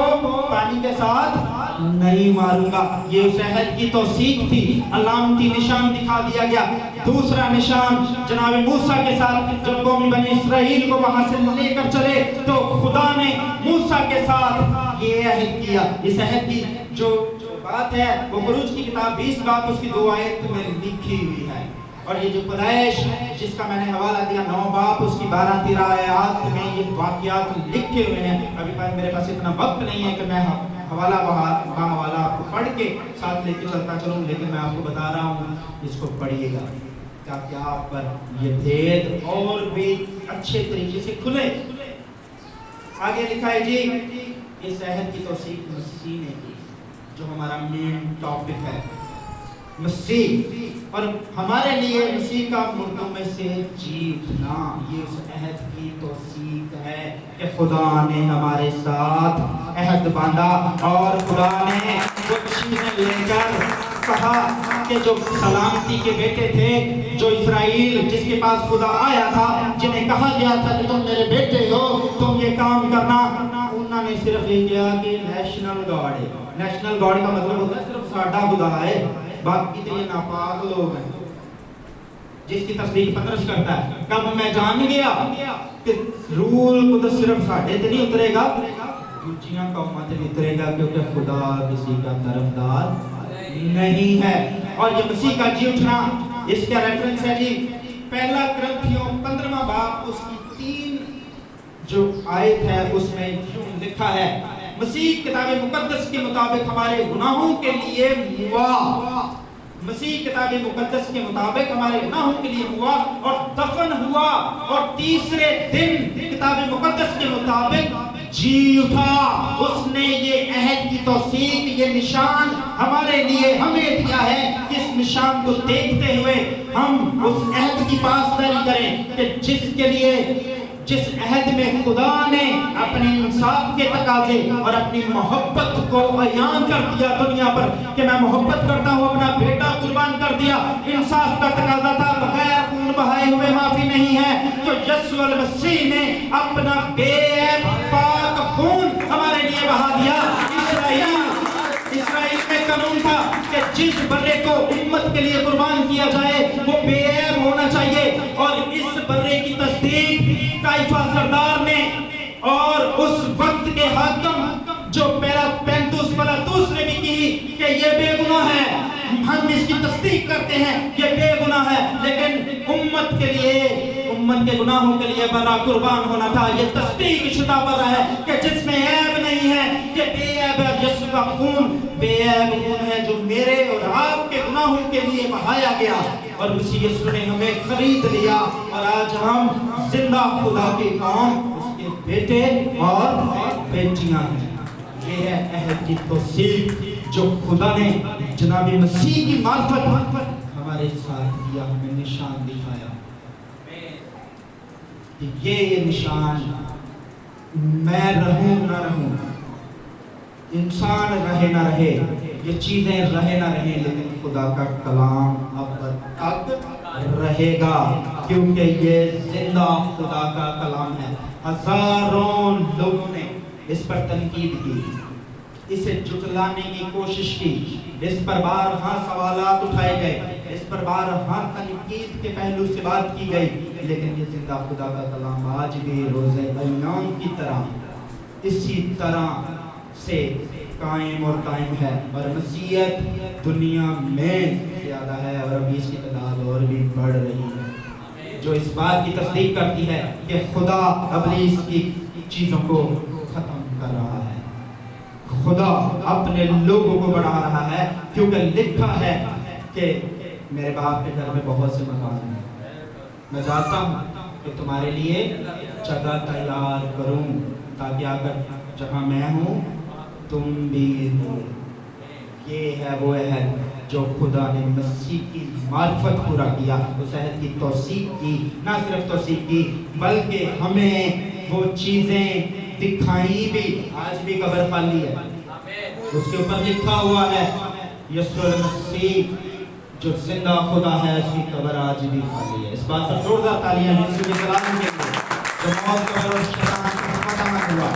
پانی کے ساتھ نہیں ماروں گا. یہ اس عہد کی توثیق تھی, علامتی نشان دکھا دیا گیا. دوسرا نشان جناب موسیٰ کے ساتھ جب قوم بنی اسرائیل کو وہاں سے لے کر چلے تو خدا نے موسیٰ کے ساتھ یہ عہد کیا. اس عہد کی جو بات ہے وہ خروج کی کتاب 20 باب اس کی 2 آیت میں لکھی ہوئی ہے. اور یہ جو پیدائش جس کا میں نے حوالہ دیا 9 باب اس کی 12-13 آیات میں یہ واقعات لکھے ہوئے ہیں. ابھی میرے پاس اتنا وقت نہیں ہے کہ میں حوالہ آپ کو پڑھ کے ساتھ لے کے چلتا چلوں، لیکن میں آپ کو بتا رہا ہوں اس کو پڑھیے گا تاکہ آپ پر یہ بھید اور بھی اچھے طریقے سے کھلے. آگے لکھا ہے جی اس عہد کی توثیق مسیح نے کی، جو ہمارا مین ٹاپک ہے مسیح. اور ہمارے لیے مسیح کا مردوں میں سے جی اٹھنا یہ اس عہد کی توثیق ہے کہ خدا نے ہمارے ساتھ عہد باندھا. اور خدا نے وہ چیزیں لے کر کہا کہ جو سلامتی کے بیٹے تھے، جو اسرائیل جس کے پاس خدا آیا تھا، جنہیں کہا گیا تھا کہ تم میرے بیٹے ہو، تم یہ کام کرنا، انہوں نے صرف یہ کیا کہ نیشنل گاڈ ہے. نیشنل گاڈ کا مطلب ہوتا ہے صرف ساڈا خدا ہے، باقی تو یہ ناپاک لوگ ہیں. جس کی تصدیق پطرس کرتا ہے کب میں جان گیا کہ روح القدس صرف ساڈے تے نہیں اترے گا، دوسریاں قوماں تے بھی اترے گا، کیونکہ خدا کسی کا طرفدار نہیں ہے. اور یہ مسیح کا جی اٹھنا اس کا ریفرنس ہے جی 1 کرنتھیوں 15واں باب اس کی 3 جو آیت ہے اس میں یوں لکھا ہے مسیح کتاب مقدس کے مطابق ہمارے گناہوں کے لیے ہوا. مسیح کتاب مقدس کے مطابق ہمارے گناہوں کے لیے ہوا اور دفن ہوا اور تیسرے دن کتاب مقدس کے مطابق جی اٹھا. اس نے یہ عہد کی توثیق، یہ نشان ہمارے لیے ہمیں دیا ہے کہ اس نشان کو دیکھتے ہوئے ہم اس عہد کی پاسداری کریں کہ جس عہد میں خدا نے اپنے انصاف کے تقاضے اور اپنی محبت کو بیان کر دیا دنیا پر کہ میں محبت کرتا ہوں، اپنا بیٹا قربان کر دیا. انصاف کا تقاضا تھا بغیر خون بہائے ہوئے معافی نہیں ہے، تو یسوع المسیح نے اپنا بے عیب پاک خون ہمارے لیے بہا دیا. اسرائیل میں قانون تھا کہ جس برے کو امت کے لیے قربان کیا جائے وہ بے عیب ہونا چاہیے، اور اس برے کی تصدیق قیافہ سردار نے اور اس وقت کے حاکم جو پلاطس نے بھی کی کہ یہ بے گناہ ہے. ہم اس کی تصدیق کرتے ہیں یہ بے گناہ ہے، لیکن امت کے گناہوں کے لیے برا قربان ہونا تھا. یہ تصدیق شدہ برا ہے کہ جس میں عیب نہیں ہے، یہ بے عیب ہے. یسوع کا خون بے عیب خون ہے جو میرے اور آپ کے گناہوں کے لیے بہایا گیا، اور مسیح یسوع نے ہمیں خرید لیا، اور آج ہم زندہ خدا کی قوم، اس کے بیٹے اور بیٹیاں ہیں. یہ ہے عہد کی توثیق جو خدا نے جناب مسیح کی معرفت ہمارے ساتھ کیا، ہمیں نشان دکھایا. یہ نشان میں رہوں نہ رہوں، انسان رہے نہ رہے، یہ چیزیں رہے نہ رہیں، لیکن خدا کا کلام اب تک رہے گا، کیونکہ یہ زندہ خدا کا کلام ہے. ہزاروں لوگوں نے اس پر تنقید کی، اسے جھٹلانے کی کوشش کی، اس پر بارہا سوالات اٹھائے گئے، اس پر بارہا تنقید کے پہلو سے بات کی گئی، لیکن یہ زندہ خدا کا کلام آج بھی روز ایام کی طرح اسی طرح سے قائم اور قائم ہے. اور مسیحیت دنیا میں زیادہ ہے، اور ابھی اس کی تعداد اور بھی بڑھ رہی ہے، جو اس بات کی تصدیق کرتی ہے کہ خدا ابلیس کی چیزوں کو ختم کر رہا ہے. خدا اپنے لوگوں کو بڑھا رہا ہے، کیونکہ لکھا ہے کہ میرے باپ کے گھر میں بہت سے مکان ہیں، میں چاہتا ہوں کہ تمہارے لیے جگہ تیار کروں، تاکہ اگر جہاں میں ہوں تم بھی ہو. یہ ہے وہ عہد جو خدا نے مسیح کی معرفت پورا کیا، اس عہد کی توثیق کی. نہ صرف توثیق کی بلکہ ہمیں وہ چیزیں دکھائی بھی. آج بھی قبر خالی ہے، اس کے اوپر لکھا ہوا ہے یسوع المسیح جو زندہ خدا ہے، اس کی قبر آج بھی خالی ہے. اس بات پر زوردار تالیاں یسوع کے کلام کے لیے جو موت قبر اور شیطان کو ختم ہوا.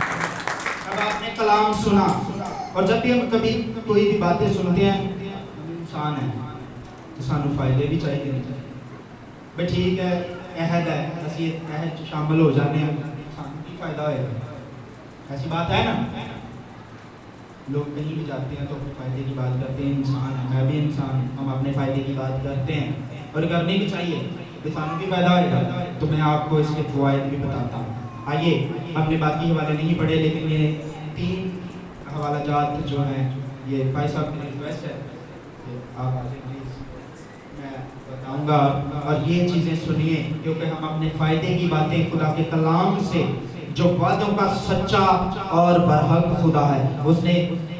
اب آپ نے کلام سنا، اور جب بھی ہم کبھی کوئی بھی باتیں سنتے ہیں، ہم انسان ہیں تو سانو فائدے بھی چاہیے نہیں چاہیے. بھائی ٹھیک ہے عہد ہے، اسی عہد شامل ہو جاتے ہیں، سانو کی فائدہ ہوئے گا، ایسی بات ہے نا. लोग कहीं भी जाते हैं तो अपने फ़ायदे की बात करते हैं, इंसान है, मैं भी इंसान हूँ, हम अपने फ़ायदे की बात करते हैं और करनी भी चाहिए, इंसानों की फ़ायदा होगा। तो मैं आपको इसके फ़वाइद भी बताता हूँ। आइए, हमने बाकी हवाले नहीं पढ़े, लेकिन ये 3 हवाला जात जो हैं, ये भाई साहब की रिक्वेस्ट है कि आप आगे प्लीज़, मैं बताऊँगा और ये चीज़ें सुनिए, क्योंकि हम अपने फ़ायदे की बातें खुदा के कलाम से, जो वादों का सच्चा और बरहक खुदा है, उसने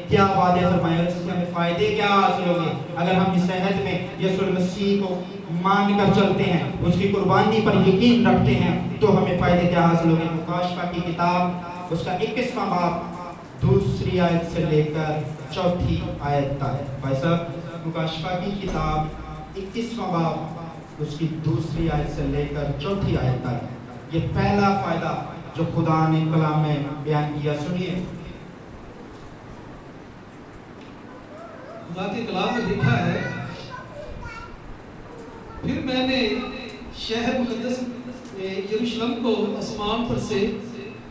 क्या वादे फरमाए, उससे हमें फ़ायदे क्या हासिल होंगे अगर हम इस अहद में यीशु मसीह को मान कर चलते हैं, उसकी कुर्बानी पर यकीन रखते हैं, तो हमें फ़ायदे क्या हासिल होंगे। मुकाशफा की किताब उसका 21वां बाब 2 आयत से लेकर 4 आयत तक। भाई साहब, मुकाशफा की किताब 21वां बाब उसकी 2 आयत से लेकर 4 आयत तक, ये पहला फ़ायदा जो खुदा ने कलाम में बयान किया, सुनिए। खुदा के कलाम में लिखा है, फिर मैंने शहर मुकद्दस यरूशलेम को आसमान पर से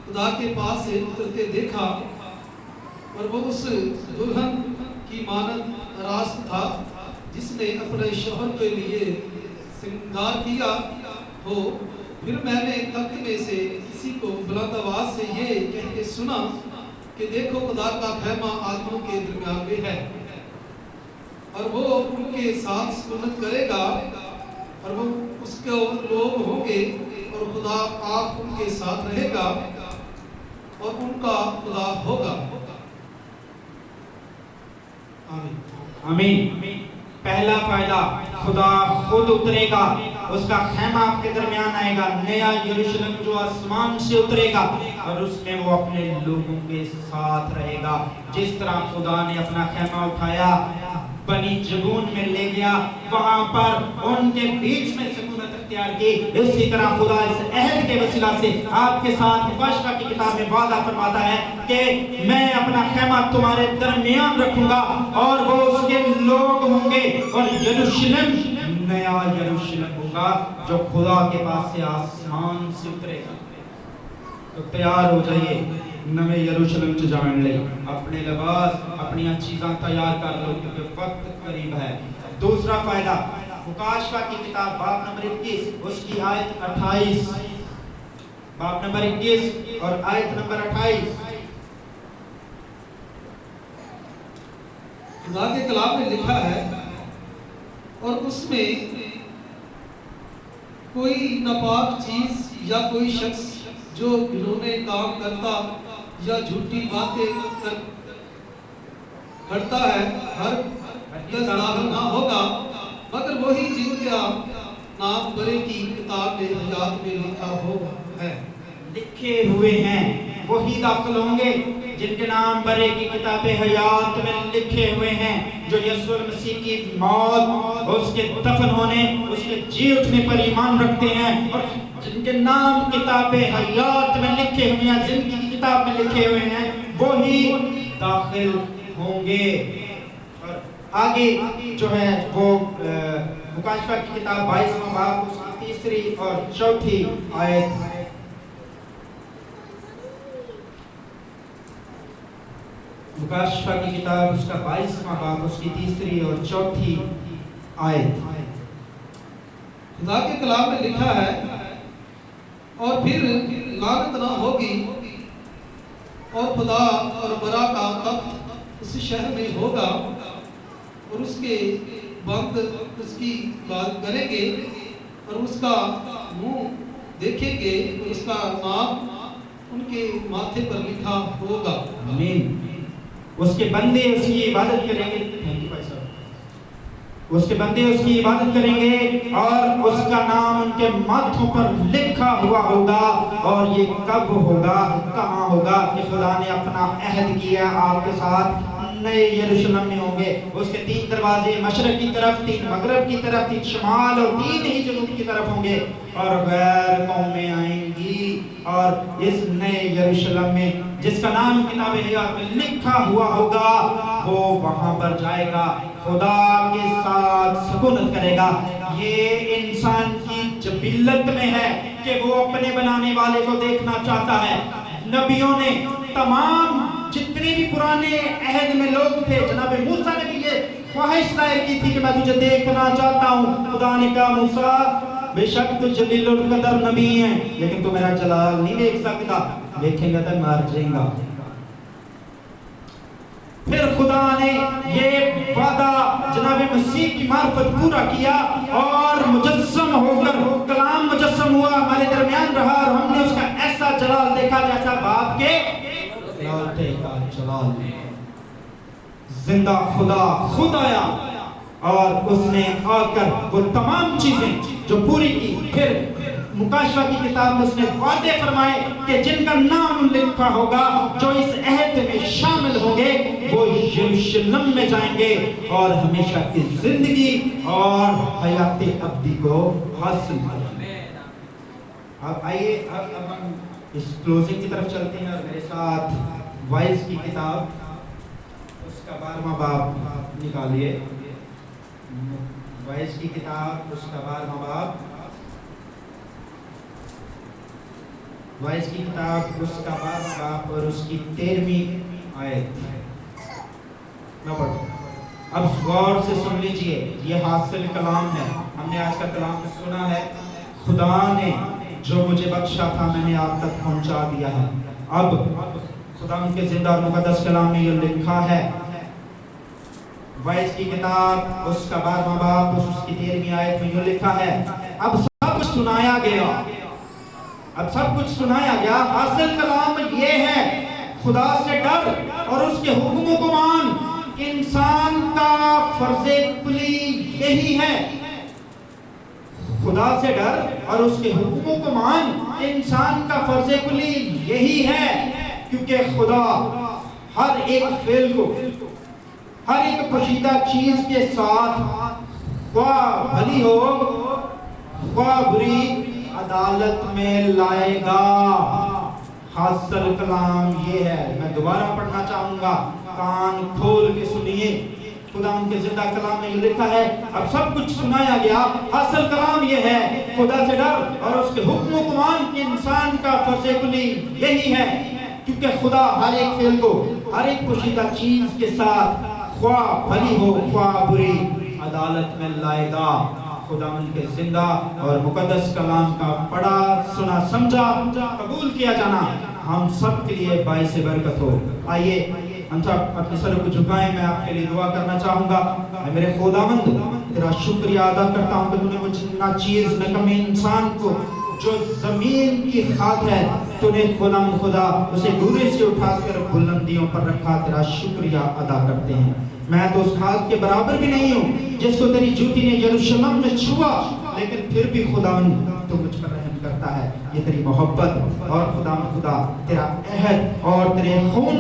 खुदा के पास से उतरते देखा, और वो उस दुल्हन की मानद रास था जिसने अपने शौहर के लिए श्रृंगार किया हो। फिर मैंने तख्त में से किसी को बुलंद आवाज से ये कह के सुना कि देखो, खुदा का खैमा आदमियों के दरमियान में है, और वो उनके साथ सुन्नत करेगा, और वो उसके लोग होंगे, और खुदा आप उनके साथ रहेगा और उनका खुदा होगा। आमीन। आमीन। पहला फायदा, खुदा खुद उतरेगा, उसका खैमा आपके दरमियान आएगा, नया यरूशलेम जो आसमान से उतरेगा, और उसमें वो अपने लोगों के साथ रहेगा। जिस तरह खुदा ने अपना खैमा उठाया, बनी जबून में ले गया, वहां पर उनके बीच में सुकूनत अख्तियार की, इसी तरह खुदा इस अहद के वसीला से आपके साथ मुकाशफा की किताब में वादा फरमाता है कि मैं अपना खैमा तुम्हारे दरमियान रखूंगा, और वो उसके लोग होंगे, और यरूशलेम नया यरूशलेम होगा जो खुदा के पास से आसमान से उतरेगा। तो तैयार हो जाइए, नवे यरूशलेम च जाने लई अपने लिबास, अपनी चीज़ां तैयार कर लो, क्योंकि वक्त करीब है। दूसरा फायदा, मुकाशफा की किताब बाब नंबर 21 उसकी आयत 28, बाब नंबर 21 और आयत नंबर 28। खुदा के कलाम में लिखा है, और उसमें कोई नापाक चीज या कोई शख्स जो घिनौने काम करता या झूठी बातें करता है, हर दाखिल ना होगा, मगर वही जिनका नाम बरे की किताब में हयात में लिखा हो है, लिखे हुए हैं, वही दाखिल होंगे जिनके नाम बरे की किताबे हयात में लिखे हुए हैं, जो यीशु मसीह की मौत, उसके दफन होने, उसके जी उठने पर ईमान रखते हैं, और जिनके नाम किताबे हयात में लिखे हुए हैं, जिंदगी की किताब में लिखे हुए हैं, वही दाखिल होंगे। और आगे जो है वो मुकाशफा की किताब 22वां बाब उसकी 3 और 4 आयत। मुकाशफा की किताब उसका 22वां बाब उसकी 3 और 4 आयत। खुदा के कलाम में लिखा है, और फिर लानत ना होगी, और खुदा और बरा का तख्त उस शहर में होगा, और उसके बंद उसकी बात करेंगे, और उसका मुंह देखेंगे, और उसका नाम उनके माथे पर लिखा होगा। आमीन। उसके बंदे उसकी इबादत करेंगे, थैंक यू भाई साहब, उसके बंदे उसकी इबादत करेंगे, और उसका नाम उनके माथों पर लिखा हुआ होगा। और ये कब होगा, कहाँ होगा? कि खुदा ने अपना अहद किया आपके साथ, नए यरूशलेम में होंगे, उसके 3 दरवाजे, मशरक की तरफ, 3 मगरब की तरफ, 3 शमाल और 3 ही जनूब की तरफ होंगे, और गैर कौमें आएंगी, और इस नए यरूशलेम में जिसका नाम किताब हयात में लिखा हुआ होगा, वो वहां पर जाएगा, खुदा के साथ सुकूनत करेगा। ये इंसान की जबिलत में है कि वो अपने बनाने वाले को देखना चाहता है। नबियों ने तमाम जितने जितने भी पुराने अहद में लोग थे, जनाब मूसा ने भी ये ख्वाहिश जाहिर की थी कि मैं तुझे देखना चाहता हूँ। खुदा ने कहा मूसा बेशक तू जलीलुल कदर नबी है, लेकिन तू मेरा जलाल नहीं देख सकता, देखेंगे तो मर जाएगा। फिर खुदा ने ये वादा जनाब मसीह की मार्फत पूरा किया और मुजस्सम होकर कलाम मुजस्सम हुआ, हमारे दरमियान रहा और हमने उसका ऐसा जलाल देखा जैसा बाप के लौटे का जलाल। जिंदा खुदा खुद आया और उसने आकर वो तमाम चीजें जो पूरी की। फिर मुकाशवा की किताब में उसने वादे फरमाए कि जिनका नाम लिखा होगा, जो इस अहद में शामिल होंगे, वो यरूशलेम में जाएंगे और हमेशा की जिंदगी और हयात अब्दी को हासिल करेंगे। अब आइए अब हम इस क्लोजिंग की तरफ चलते हैं और मेरे साथ वाइज की किताब उसका 12वां बाब निकालिए। वाइज की किताब उसका 12वां बाब, वाइज की किताब उसका 12वां बाब और उसकी 13वीं आयत। अब गौर से सुन लीजिए, ये हासिल कलाम है। हमने आज का कलाम सुना है, खुदा ने जो मुझे बख्शा था मैंने आप तक पहुंचा दिया है। अब खुदा उनके जिंदा और मुकद्दस कलाम में ये लिखा है, वाइज की किताब उसका 12वां बाब उसकी 13वीं आयत में ये लिखा है, अब सब सुनाया गया, अब सब कुछ सुनाया गया। हासिल कलाम ये है, खुदा से डर और उसके हुक्मों को मान। इंसान का फर्ज़े कुली यही है, खुदा से डर और उसके हुक्मों को मान। इंसान का फर्ज़े कुली यही है, क्योंकि खुदा हर एक फेल को, हर एक पोशीदा चीज के साथ, ख्वाह भली हो ख्वाह बुरी, अदालत में लाएगा। हासिल कलाम ये है। मैं दोबारा पढ़ना चाहूंगा, कान खोल के सुनिए। खुदा उनके जिंदा कलाम में ये लिखा है, अब सब कुछ सुनाया गया। हासिल कलाम ये है, खुदा से डर और उसके हुक्मों को मान। कि इंसान का फर्ज़े कुली यही है, क्योंकि खुदा हर एक फेल को, हर एक पोशीदा चीज के साथ, ख्वाह भली हो ख्वाह बुरी, अदालत में लाएगा। खुदा उनके जिंदा और मुकद्दस कलाम का पढ़ा सुना समझा कबूल किया जाना हम सब के लिए बाइस बरकत हो। आइए हम सब अपने सर को झुकाएं। मैं आपके लिए दुआ करना चाहूंगा। मेरे खुदावंद तेरा शुक्रिया अदा करता हूँ कि तूने मुझे ना चीज न कमी इंसान को जो जमीन की खाक है, तूने खुदा उसे बुरे से उठाकर बुलंदियों पर रखा। तेरा शुक्रिया अदा करते हैं। मैं तो उस खाक के बराबर भी नहीं हूँ जिसको तेरी जूती ने यरूशलेम में छुआ, लेकिन फिर भी खुदावंद तो मुझ पर रहम करता है। ये तेरी मोहब्बत और खुदा तेरा अहद और तेरे खून,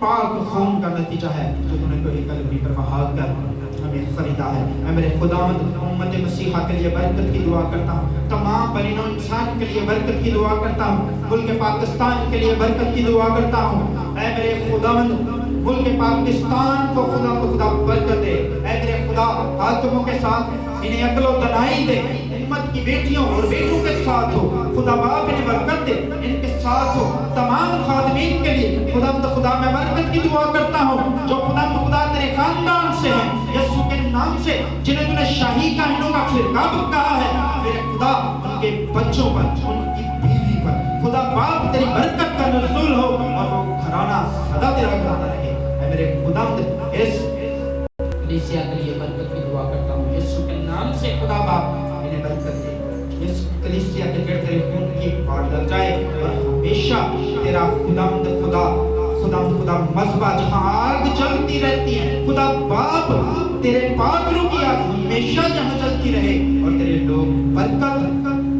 पाक खून का नतीजा है जो तूने कोई कलमी पर बहा कर हमें खरीदा है। मैं मेरे खुदावंद उम्मत मसीहा के लिए बरकत की दुआ करता हूँ, तमाम बनीनो इंसान के लिए बरकत की दुआ करता हूँ, मुल्क पाकिस्तान के लिए बरकत की दुआ करता हूँ। ऐ मेरे खुदावंद मुल्क पाकिस्तान को खुदा बरकत दे। ऐ मेरे खुदा हाकिमों के साथ इन्हें अक्ल व दनाई दे, उम्मत की बेटियों और बेटों के साथ हो। खुदा बाप इन्हें बरकत दे, इनके साथ हो। तमाम खादिमीन के लिए खुदा मैं बरकत की दुआ करता हूँ जो खुदा तेरे खानदान से हैं, यीशु के नाम से, जिन्हें तूने शाही काहिनों का फिरकाब कहा है। मेरे खुदा उनके बच्चों पर, उनकी बीवी पर खुदा बाप तेरी बरकत का नुज़ूल हो और वो घराना सदा तेरा घराना रहे। मेरे खुदा इस कलीसिया के लिए बरकत की दुआ करता हूँ यीशु के नाम से। खुदा बाप इन्हें बरकत दे, इस कलीसिया के गिर्द तेरे खून की बाढ़ लग जाए और हमेशा तेरा खुदा मज़बा जहाँ आग जलती रहती है, खुदा बाप तेरे पात्रों की आग हमेशा जहाँ जलती रहे और तेरे लोग बरकत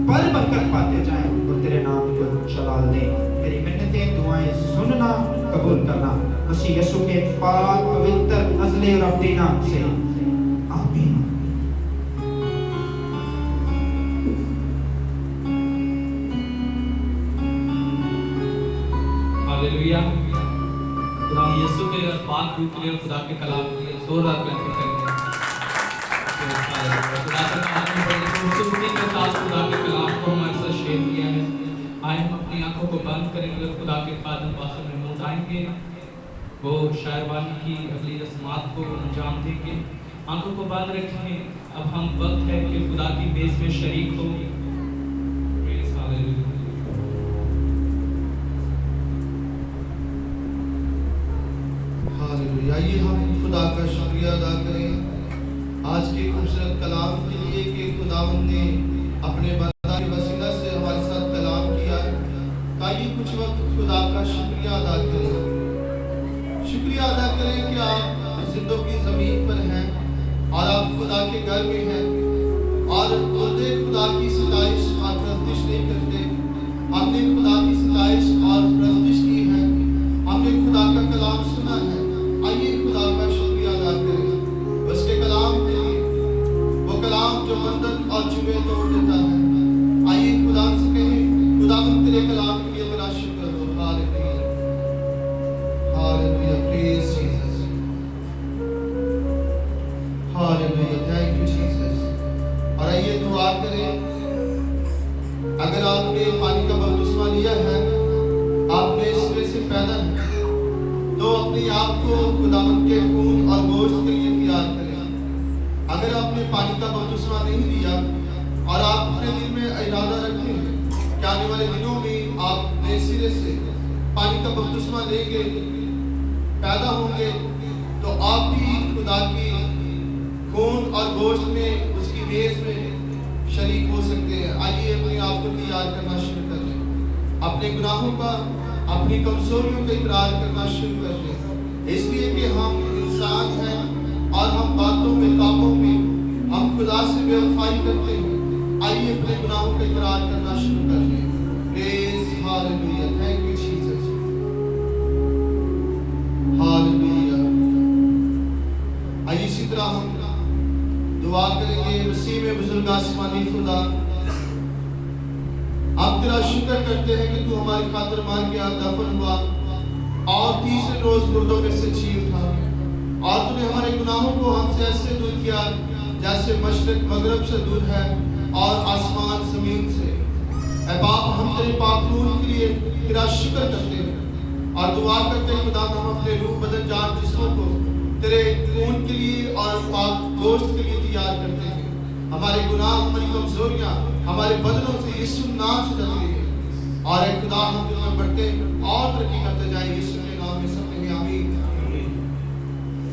पर बरकत पाते जाएं और तेरे नाम को जलाल दे। मेरी मिन्नतें दुआएं सुनना कबूल करना मसीह यीशु के पाक पवित्र नज़ले और अपने नाम से, आमीन। हालेलुया। खुदा यीशु के पाक रूप के लिए खुदा के कलाम के लिए जोरदार तारीफ करेंगे। खुदा का कलाम पढ़ने को सुनने के साथ खुदा के कलाम को हमारे साथ शेयर किया है। आइए हम अपनी आंखों को बंद करेंगे, खुदा के कदम पास में मुंह उठाएंगे वो शायरबानी की अगली रस्मात को अंजाम देंगे। आंखों को बंद रखें, अब हम वक्त है कि खुदा की मेज़ में शरीक हो। Praise Hallelujah। हालेलुया। आइए हम खुदा का शुक्रिया अदा करें आज के खूबसूरत कलाम के लिए कि खुदावंद ने अपने बंदा के वसीला से हमारे साथ कलाम किया। आइए कुछ वक्त खुदा का शुक्रिया अदा करें। शुक्रिया अदा करें कि आप जिंदों की ज़मीन पर हैं और आप खुदा के घर में हैं और मुर्दे खुदा की सताइश और प्रस्तुति नहीं करते। हमने खुदा की सताइश और प्रस्तुति की है, हमने खुदा का कलाम सुना है। आइए खुदा का शुक्रिया अदा करें उसके कलाम के लिए, वो कलाम जो बंधन और जुए तोड़ देता है। आइए खुदा से कहें, खुदा तेरे कलाम के लिए तेरा शुक्र हो। Hallelujah, hallelujah, praise Jesus, hallelujah, thank you Jesus. और आइए दुआ करें। अगर आपने पानी का बपतिस्मा लिया है, आपने इसमें से पैदा है, तो अपने आप को खुदावंद के खून और गोश्त के लिए तैयार करें। अगर आपने पानी का बपतिस्मा नहीं लिया और आप अपने दिल में इरादा रखते हैं कि आने वाले दिनों में आप नए सिरे से पानी का बपतिस्मा लेंगे, पैदा होंगे, तो आप भी खुदा की खून और गोश्त में, उसकी मेज में शरीक हो सकते हैं। आइए अपने आप को तैयार करना शुरू कर दें, अपने गुनाहों का, अपनी कमजोरियों का इकरार करना शुरू कर दें, इसलिए कि हम इंसान हैं और हम बातों में, कामों में हम खुदा से बेवफाई करते हैं। आइए अपने गुनाहों का इकरार करना शुरू कर दें। Praise hallelujah, thank you Jesus, hallelujah. आइए इसी तरह हम दुआ करेंगे। मसीह में बुजुर्ग आसमानी खुदा, हम तेरा शुक्र करते हैं कि तू हमारी खातिर मार के दफन हुआ और तीसरे रोज मुर्दों में से जीव था, और तूने हमारे गुनाहों को हमसे ऐसे दूर किया जैसे मशरिक मगरब से दूर है और आसमान जमीन से। ऐ बाप, हम तेरे पाक खून के लिए तेरा शुक्र करते हैं और दुआ करते हैं खुदा, हम अपने रूह बदन जान जिस्मों को तेरे खून के लिए और पाक गोश्त के लिए तैयार करते हैं। हमारे गुनाह, हमारी कमजोरियां हमारे बदनों से यीशु नाम से जलती है और एक खुदा हम दिल में बढ़ते और तरक्की करते जाएं। यीशु के नाम में सब कहें आमीन।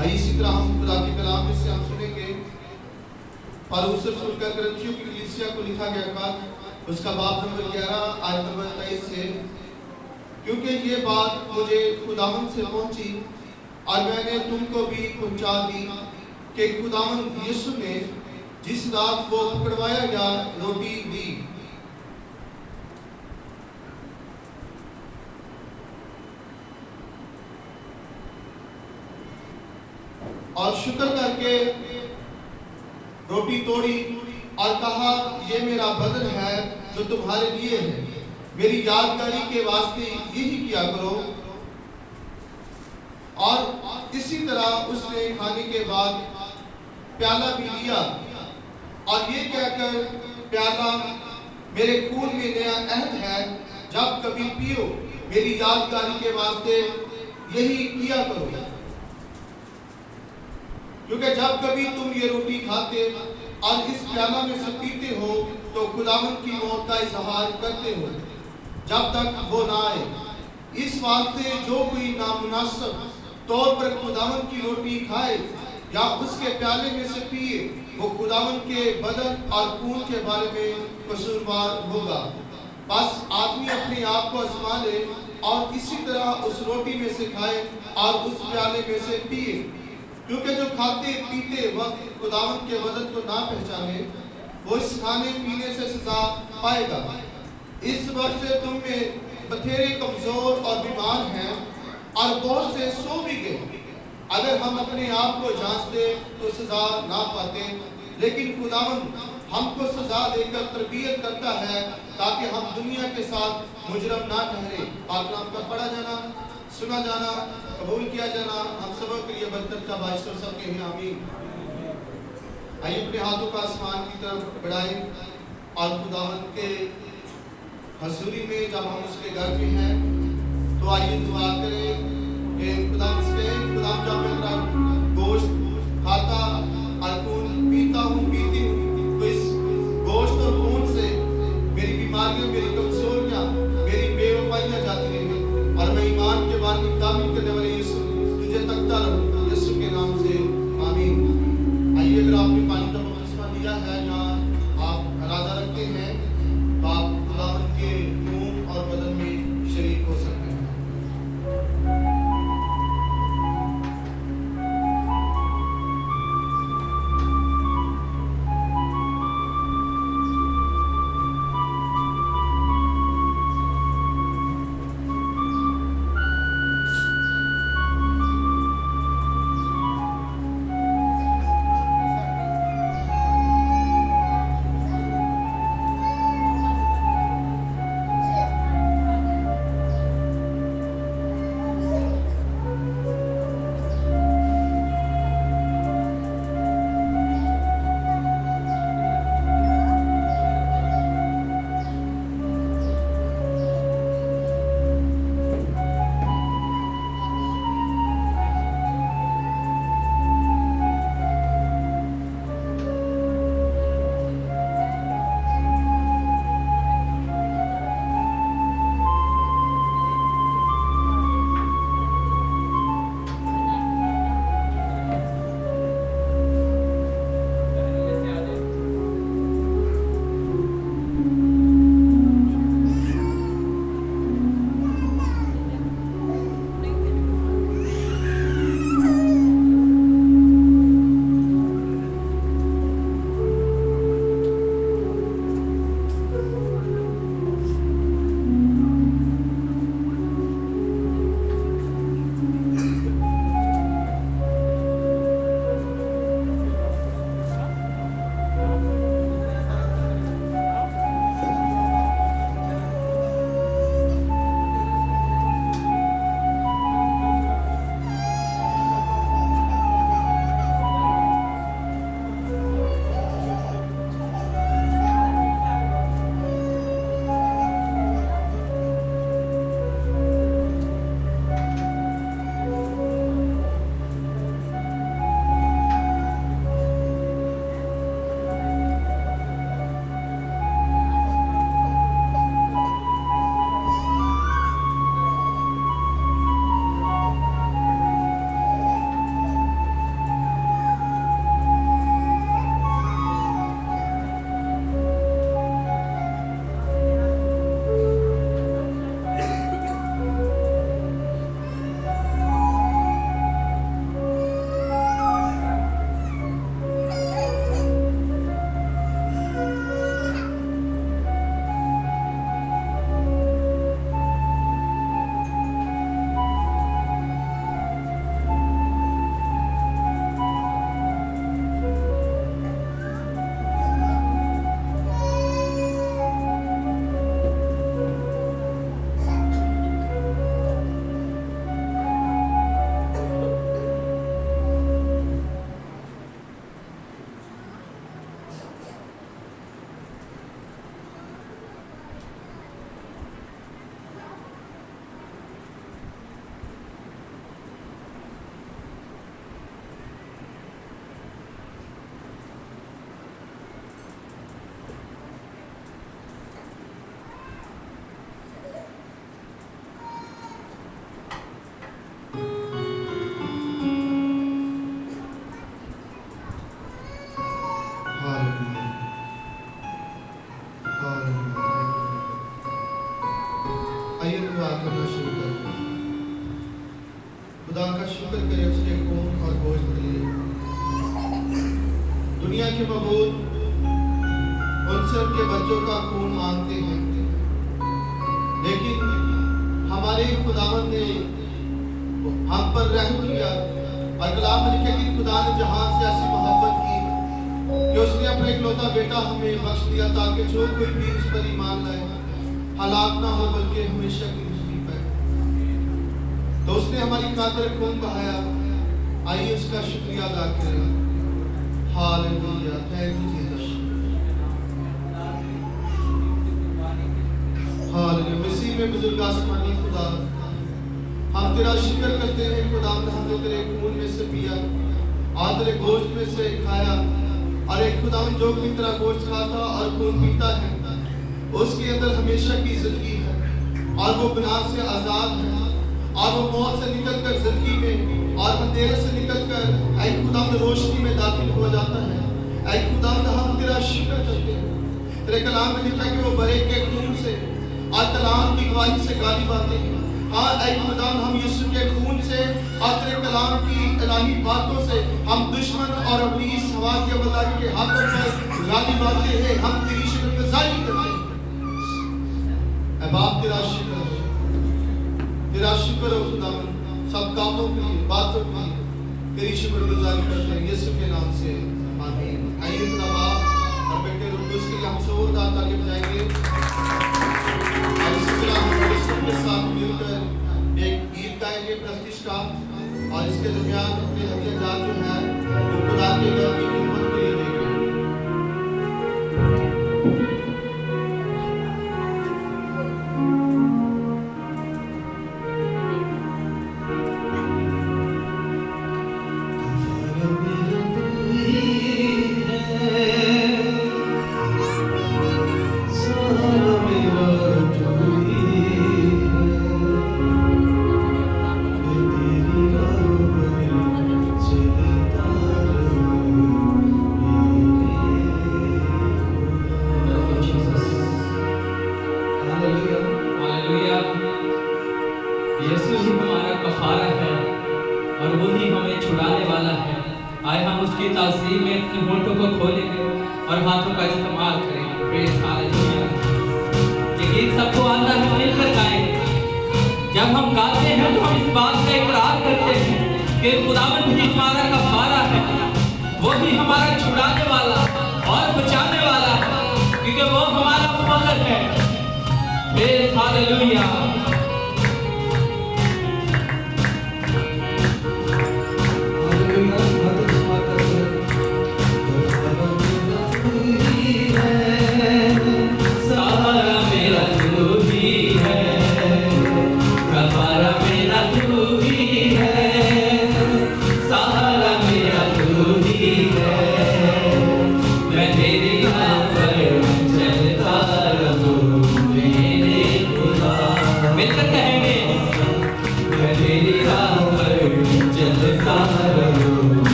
आइए इसी तरह हम खुदा के कलाम में से हम सुनेंगे पौलुस रसूल का करंथियों की कलीसिया को लिखा गया खत, उसका बाब नंबर 11 आयत नंबर 23 से। क्योंकि ये बात मुझे खुदावंद से पहुंची और मैंने तुमको भी पहुंचा दी कि खुदावंद यीशु ने जिस रात वो पकड़वाया गया रोटी दी और शुक्र करके रोटी तोड़ी और कहा, ये मेरा बदन है जो तुम्हारे लिए है, मेरी यादगारी के वास्ते यही किया करो। और इसी तरह उसने खाने के बाद प्याला भी लिया और ये कहकर, प्याला मेरे खून में नया अहद है, जब कभी पियो मेरी यादगारी के वास्ते यही किया करो। क्योंकि जब कभी तुम ये रोटी खाते और इस प्याला में से पीते हो तो खुदावंद की मौत का इजहार करते हो जब तक वो ना आए। इस वास्ते जो कोई नामुनासिब तौर पर खुदावंद की रोटी खाए या उसके प्याले में से पिए, वो खुदावंद के बदन और खून के बारे में कसूरवार होगा। बस आदमी अपने आप को आजमा ले और इसी तरह उस रोटी में से खाए और उस प्याले में से पिए। क्योंकि जो खाते पीते वक्त खुदावंद के बदन को ना पहचाने, वो इस खाने पीने से सजा पाएगा। इस वक्त से तुम में बथेरे कमजोर और बीमार हैं और बहुत से सो भी गए। अगर हम अपने आप को जांचते तो सजा ना पाते, लेकिन खुदावंद हमको सजा देकर तरबियत करता है ताकि हम दुनिया के साथ मुजरम ना ठहरे। पाक नाम का पढ़ा जाना, सुना जाना, कबूल किया जाना हम सबों के लिए बरकत का बाइस और सब के आमीन। आइए अपने हाथों का आसमान की तरफ बढ़ाएं और खुदावंद के हजूरी में जब हम उसके घर में हैं तो आइए दुआ करें कि खुदा जब मैं तेरा गोश्त खाता और खून पीता हूँ पीती हूँ तो इस गोश्त और खून से मेरी बीमारियां, मेरी कमजोरियां, मेरी बेवफाइयां जाती रहेंगी और मैं ईमान के बाद कामिल करने वाले यीशु तुझे तकता रहूं, यीशु के नाम से आमीन। आइए, अगर आपने पानी का बपतिस्मा लिया है या आप इरादा रखते हैं तो आप खुदावंद के खून और बदन में शरीक हो सकते हैं। खुदा का शुक्र करे उसके खून और गोश्त के लिए। दुनिया के मबूद उनसे उनके बच्चों का खून मांगते हैं, लेकिन हमारे खुदावंद ने हम पर रहम किया और कलाम में लिखा कि खुदा ने जहां से ऐसी मोहब्बत की कि उसने अपना इकलौता बेटा हमें बख्श दिया ताकि जो कोई भी उस पर ईमान लाए हलाक ना हो बल्कि हमेशा की जिंदगी पाए। तो उसने हमारी खातिर खून बहाया, आइए उसका शुक्रिया अदा करें। Hallelujah, thank you Jesus. Hallelujah, मसीह में बुजुर्ग आसमानी खुदा हम तेरा शुक्र करते हैं खुदावंद, हमने तेरे खून में से पिया और तेरे गोश्त में से खाया, और एक खुदावंद जो भी तेरा गोश्त खाता और खून पीता है उसके अंदर हमेशा की जिंदगी है, और वो गुनाह से आज़ाद है, और वो मौत से निकल कर जिंदगी में और अंधेरे से निकल कर ऐ खुदावंद रोशनी में दाखिल हो जाता है। ऐ खुदावंद हम तेरा शुक्र करते हैं। तेरे कलाम में लिखा कि वो बरे के खून से और कलाम की गवाही से गालिब आते हैं। हाँ ऐ खुदावंद हम यीशु के खून से और तेरे कलाम की इलाही बातों से हम दुश्मन और अपनी इस हवा के बदारी के हाथों पर गालिब आते हैं। हम तेरी शुक्रगुजारी करते हैं। ऐ बाप तेरा शुक्र हो, तेरा शुक्र हो खुदावंद, सब कामों के लिए बातों के लिए तेरी शुक्रगुजारी करते हैं यीशु के नाम से, आमीन। आइए खुदा बाप और बेटे रूह के लिए हम जोरदार तालियां बजाएंगे और इसी तरह हम सबके साथ मिलकर एक गीत गाएंगे प्रस्तिश का, और इसके दरमियान अपने हथियार जो है वो खुदा के घर की खिदमत के लिए देंगे।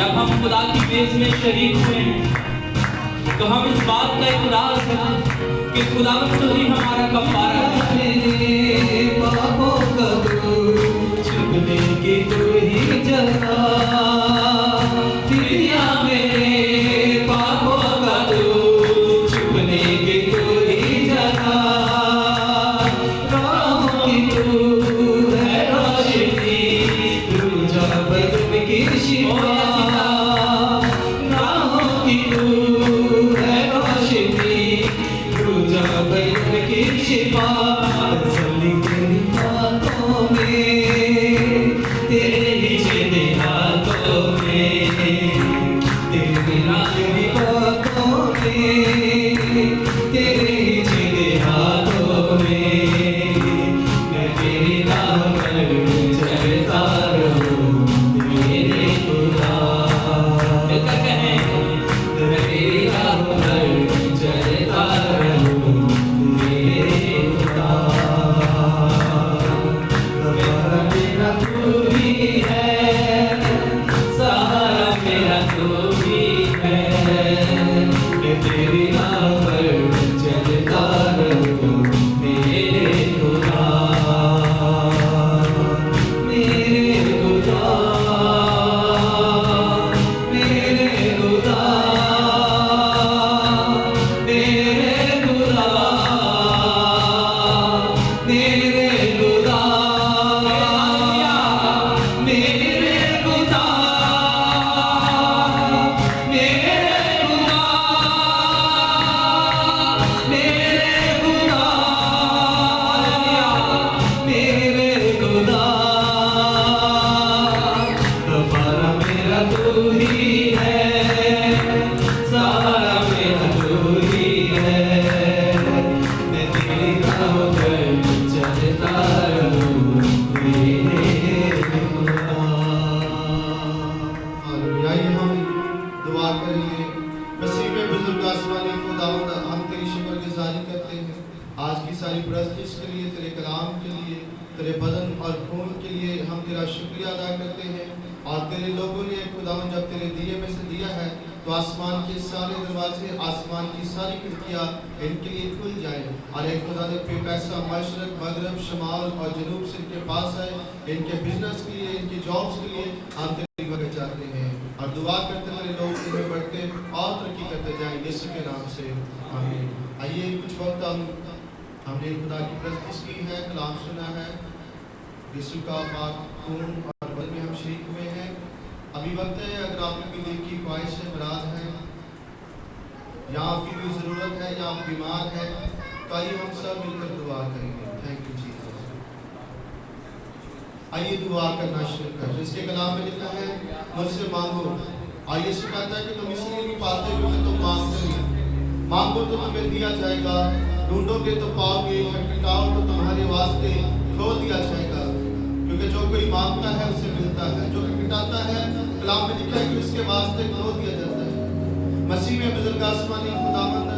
जब हम खुदा की बेस में शरीक हुए हैं तो हम इस बात का इकरार करें कि खुदावंद तो ही हमारा कफारा है। मेरे पापों का तू चुभने की तू ही जगह, प्रिया मेरे पापों का तू चुभने की तू ही जगह, राहों की तू है रोशनी, तू जा बदन की शिफा, राहों की तू है रोशनी, तू जा बदन की शिफा, चली तेरी बातों में, तेरे नीचे हाथों में, तेरी राही बातों में, तेरे नीचे हाथों में, मैं तेरी राह पर चलता रहूं मेरे खुदा। मिलकर कहें, मैं तेरी राह पर चलता रहूं मेरे खुदा। آج کی ساری پرستش کے لیے، تیرے کلام کے لیے، تیرے بدن اور خون کے لیے ہم تیرا شکریہ ادا کرتے ہیں۔ اور تیرے لوگوں نے خداوند جب تیرے دیے میں سے دیا ہے تو آسمان کے سارے دروازے، آسمان کی ساری کھڑکیاں ان کے لیے کھل جائیں، اور ایک خدا نے بے پیسہ مشرق، مغرب، شمال اور جنوب سے ان کے پاس آئے، ان کے بزنس کے لیے، ان کی جابس کے لیے ہم تیری مدد چاہتے ہیں، اور دعا کرتے تیرے لوگ تمہیں بڑھتے اور ترقی کرتے جائیں یسوع کے نام سے آمین۔ آئیے کچھ وقت ہم نے خدا کی پرستش کی ہے، کلام سنا ہے، یسوع کا پاک خون اور بدن میں ہم شریک ہوئے ہیں۔ ابھی وقت ہے، اگر آپ کی دل کی خواہش ہے، مراد ہے، یا آپ کی کوئی ضرورت ہے، یا آپ بیمار ہے، تو آئیے ہم سب مل کر دعا کریں گے۔ Thank you Jesus. آئیے دعا کرنا شروع کر، جس کے کلام میں لکھا ہے مجھ سے مانگو۔ آئیے سکھاتا ہے کہ تم اس لیے نہیں پاتے کیونکہ تم مانگتے نہیں۔ مانگو تو تمہیں دیا جائے گا، ڈھونڈو گے تو پاؤ گے، کھٹکھٹاؤ تو تمہارے واسطے کھول دیا جائے گا، کیونکہ جو کوئی مانگتا ہے اسے ملتا ہے، جو کھٹکھٹاتا ہے کلام میں لکھا ہے کہ اس کے واسطے کھول دیا جاتا ہے۔ مسیح میں بزرگ آسمانی خداوند،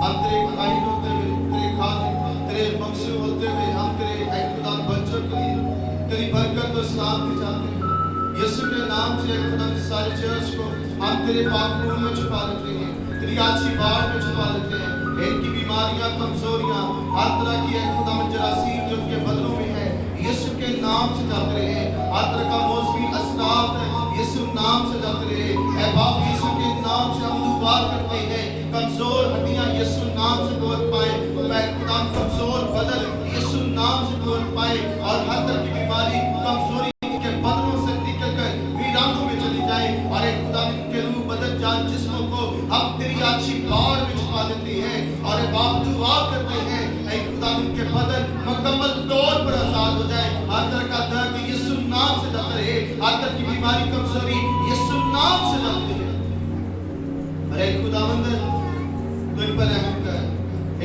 ہم تیرے قائم ہوتے ہوئے، تیرے خادم، تیرے مقصود ہوتے ہوئے ہم تیرے اے خدا بچوں کے لیے تیری برکت و سلامتی چاہتے ہیں۔ یسوع کے نام سے خدا اس سارے چرچ کو ہم تیرے پاک خون میں چھپا لیتے ہیں، تیری اچھی باڑ میں چھپا لیتے ہیں۔ ان کی بیماریاں، کمزوریاں، ہر طرح کی ہے خدا جراثیم جو ان کے بدنوں میں ہے، یسوع کے نام سے جاتے رہے۔ ہر طرح کا موسمی اثرات ہے، یسوع نام سے جاتے رہے۔ اے باپ، یسوع کے نام سے ہم دعا کرتے ہیں، کمزور ہڈیاں یسوع نام سے بول پائے، اے خدا کمزور بدن یسوع نام سے بول پائے، اور ہر طرح کی بیماری، کمزوری کے بدنوں سے نکل کر ویرانوں میں چلی جائے، اور ایک خدا ان کے روح، بدن، جان، جسموں کو ہم تیری اچھی باڑ میں چھپا دیتے ہیں، اور اے باپ دعا کرتے ہیں اے خدا ان کے بدن مکمل طور پر آزاد ہو جائے، ہر طرح کا درد یسوع نام سے جاتا رہے، ہر طرح کی بیماری، کمزوری یسوع نام سے جاتی ہے۔ اور اے خداوند تو ان پر رحم کر،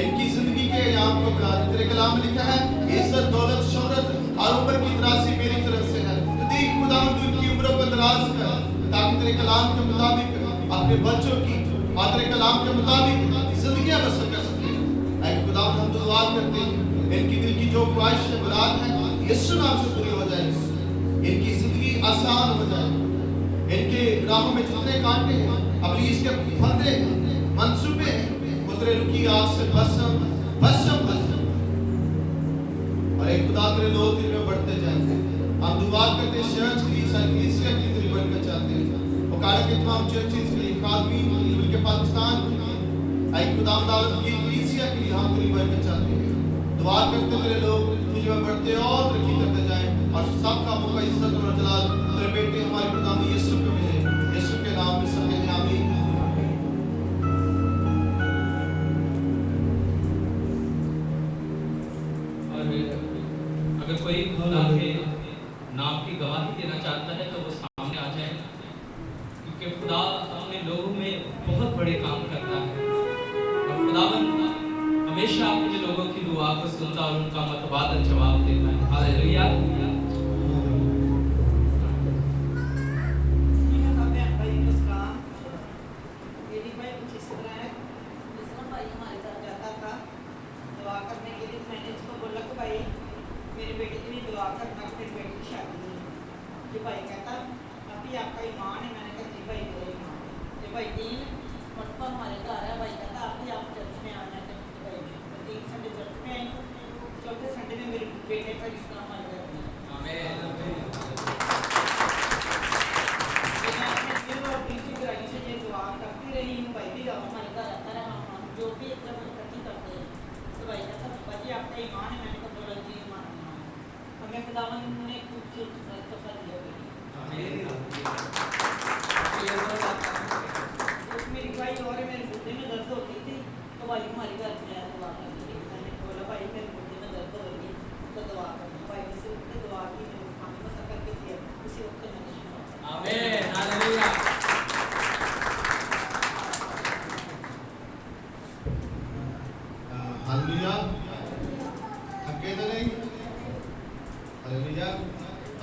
ان کی زندگی کے ایام کو بنا دے۔ تیرے کلام میں لکھا ہے عزت، دولت، شہرت اور عمر کی تراسی میری طرف سے ہے، تو دیکھ خداوند ان کی عمروں کو دراز کر، تاکہ تیرے کلام کے مطابق اپنے بچوں کی اور تیرے کلام کے مطابق زندگیاں بسر کر سکے۔ اے خداوند ہم دعا کرتے ہیں ان کی دل کی جو خواہش ہے، مراد ہے، یسوع نام سے پوری ہو جائے، ان کی زندگی آسان ہو جائے، ان کے راہوں میں جتنے کانٹے ہیں، ابلیس کے پھندے ہیں، منصوبے ہیں، وہ تیرے رکی آگ سے بھسم بھسم بھسم، اور ایک خدا تیرے لوگ دل میں بڑھتے جائیں۔ ہم دعا کرتے ہیں چرچ کے لیے، ساری کلیسیا کے لیے تیری برکت چاہتے ہیں، اوکاڑے کے تمام چرچز کے لیے، خادمین کے لیے، ملک پاکستان کے لیے، اے خدا عالم کی کلیسیا کے لیے ہم تیری برکت چاہتے ہیں۔ دعا کرتے تیرے لوگ تجھ میں بڑھتے اور ترقی کرتے جائیں، اور سب کا موقع عزت اور جلال تیرے بیٹے ہمارے خدا یسوع کو ملے، یسوع کے نام میں سب کہیں آمین۔ اگر کوئی خدا کے نام کی گواہی دینا چاہتا ہے تو وہ سامنے آ جائے، کیونکہ خدا اپنے لوگوں میں بہت بڑے کام کرتا ہے، اور خداوند ہمیشہ اپنے لوگوں کی دعا کو سنتا اور ان کا متبادل جواب دیتا ہے۔ ہاللیلویہ۔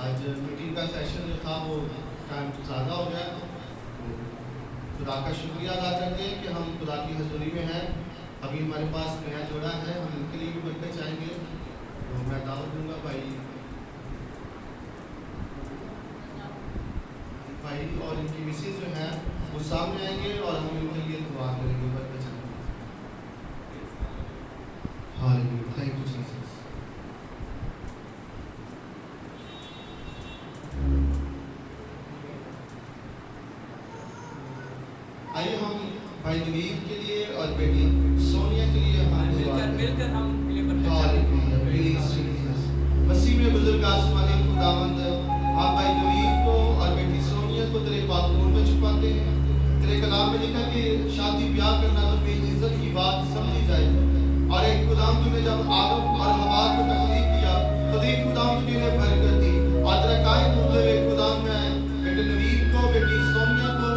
آج میٹنگ کا سیشن جو تھا وہ ٹائم زیادہ ہو گیا، خدا کا شکریہ ادا کرتے ہیں کہ ہم خدا کی حضوری میں ہیں، अभी हमारे पास नया जोड़ा है, हम उनके लिए भी बरकत चाहेंगे। तो मैं दावत दूंगा भाई और इनकी मिसेज जो है वो सामने आएंगे और हम इनके लिए दुआ करेंगे, बरकत चाहेंगे। Hallelujah, thank you Jesus. आइए हम भाई नवीद के लिए और बेटी सोनिया के लिए हम मिलकर हम हालेलुया, प्रेज़ जीसस। मसीह में बुजुर्ग आसमानी खुदावंद, आप भाई नवीद को और बेटी सोनिया को तेरे पाक नूर में छुपाते हैं। तेरे कलाम में लिखा कि शादी ब्याह करना तो बेइज्जत की बात समझी जाए, और एक खुदाम तूने जब आदम और हवा को तख्लीक किया तो देख खुदाम तूने इन्हें बरकत दी, और तेरा कायम होते हुए खुदाम में बेटे नवीद को बेटी सोनिया को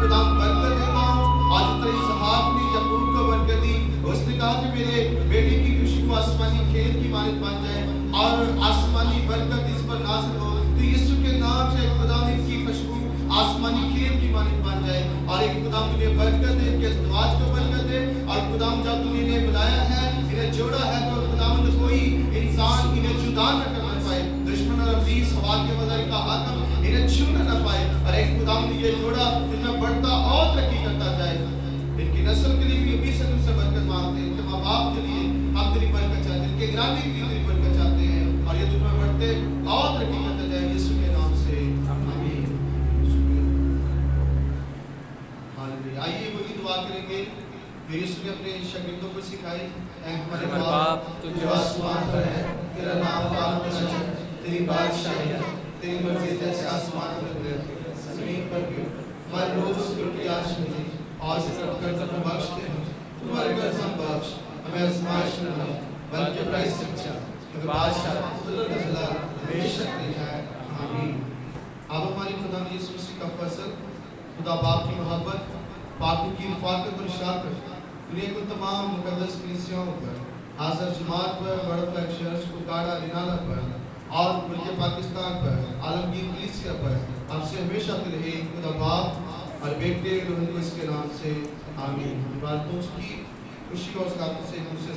खुदाम बरकत देता हूँ। आज तेरे इसहाक ने याकूब को बरकत दी, उसने कहा कि मेरे बेटे की खुशबू आसमानी खेत की मानद बन जाए और आसमानी बरकत इस पर नाज़िल हो। तो यीशु के नाम से खुदा ने इसकी खुशबू आसमानी खेत की मानद बन जाए, और एक खुदा ने बरकत दे, इनके समाज को बरकत दे। और खुदा जब तूने इन्हें बुलाया है, इन्हें जोड़ा है, तो खुदा कोई इंसान इन्हें जुदा न करना पाए, दुश्मन और अबलीस हवा के वज़ीर का हाकिम इन्हें छूना न पाए, और एक खुदा ने ये जोड़ा इसमें बढ़ता और तरक्की करता जाए। इनकी नस्ल के लिए भी अभी से तुमसे बरकत मांगते हैं, इनके माँ बाप के लिए हम तेरी बरकत चाहते हैं, इनके घराने के लिए तेरी बरकत चाहते हैं, और ये तुझमें बढ़ते और तरक्की करते जाए, यीशु के नाम से आमीन। हालेलुया। आइए वही दुआ करेंगे जो यीशु ने अपने शागिर्दों को सिखाई। ऐ हमारे बाप तू जो आसमान पर है, तेरा नाम पाक होना, तेरी बादशाही है, तेरी मर्जी जैसे आसमान पर है जमीन पर भी। हमारे रोज की रोटी आज मिली, और सिर्फ कर्ज हमें बख्श दे, तुम्हारे कर्ज हम बख्श, हमें आजमाइश न ला बल्कि बुराई से बचा, क्योंकि बादशाह कुदरत जलाल हमेशा तेरी है, आमीन। अब हमारी खुदा यीशु मसीह का फजल, खुदा बाप की मोहब्बत, पाकों की रफ़ाकत और शफ़क़त दुनिया को तमाम मुक़द्दस कलीसियाओं पर, हाज़र जमात पर, बड़ा फ्लैग चर्च कोकाड़ा रिनाला पर, और मुल्क पाकिस्तान पर, आलमगीर कलीसिया पर हमसे हमेशा के रहे, खुदा बाप और बेटे रूह के नाम से आमीन। इबादतों की खुशी और सलामती से हमसे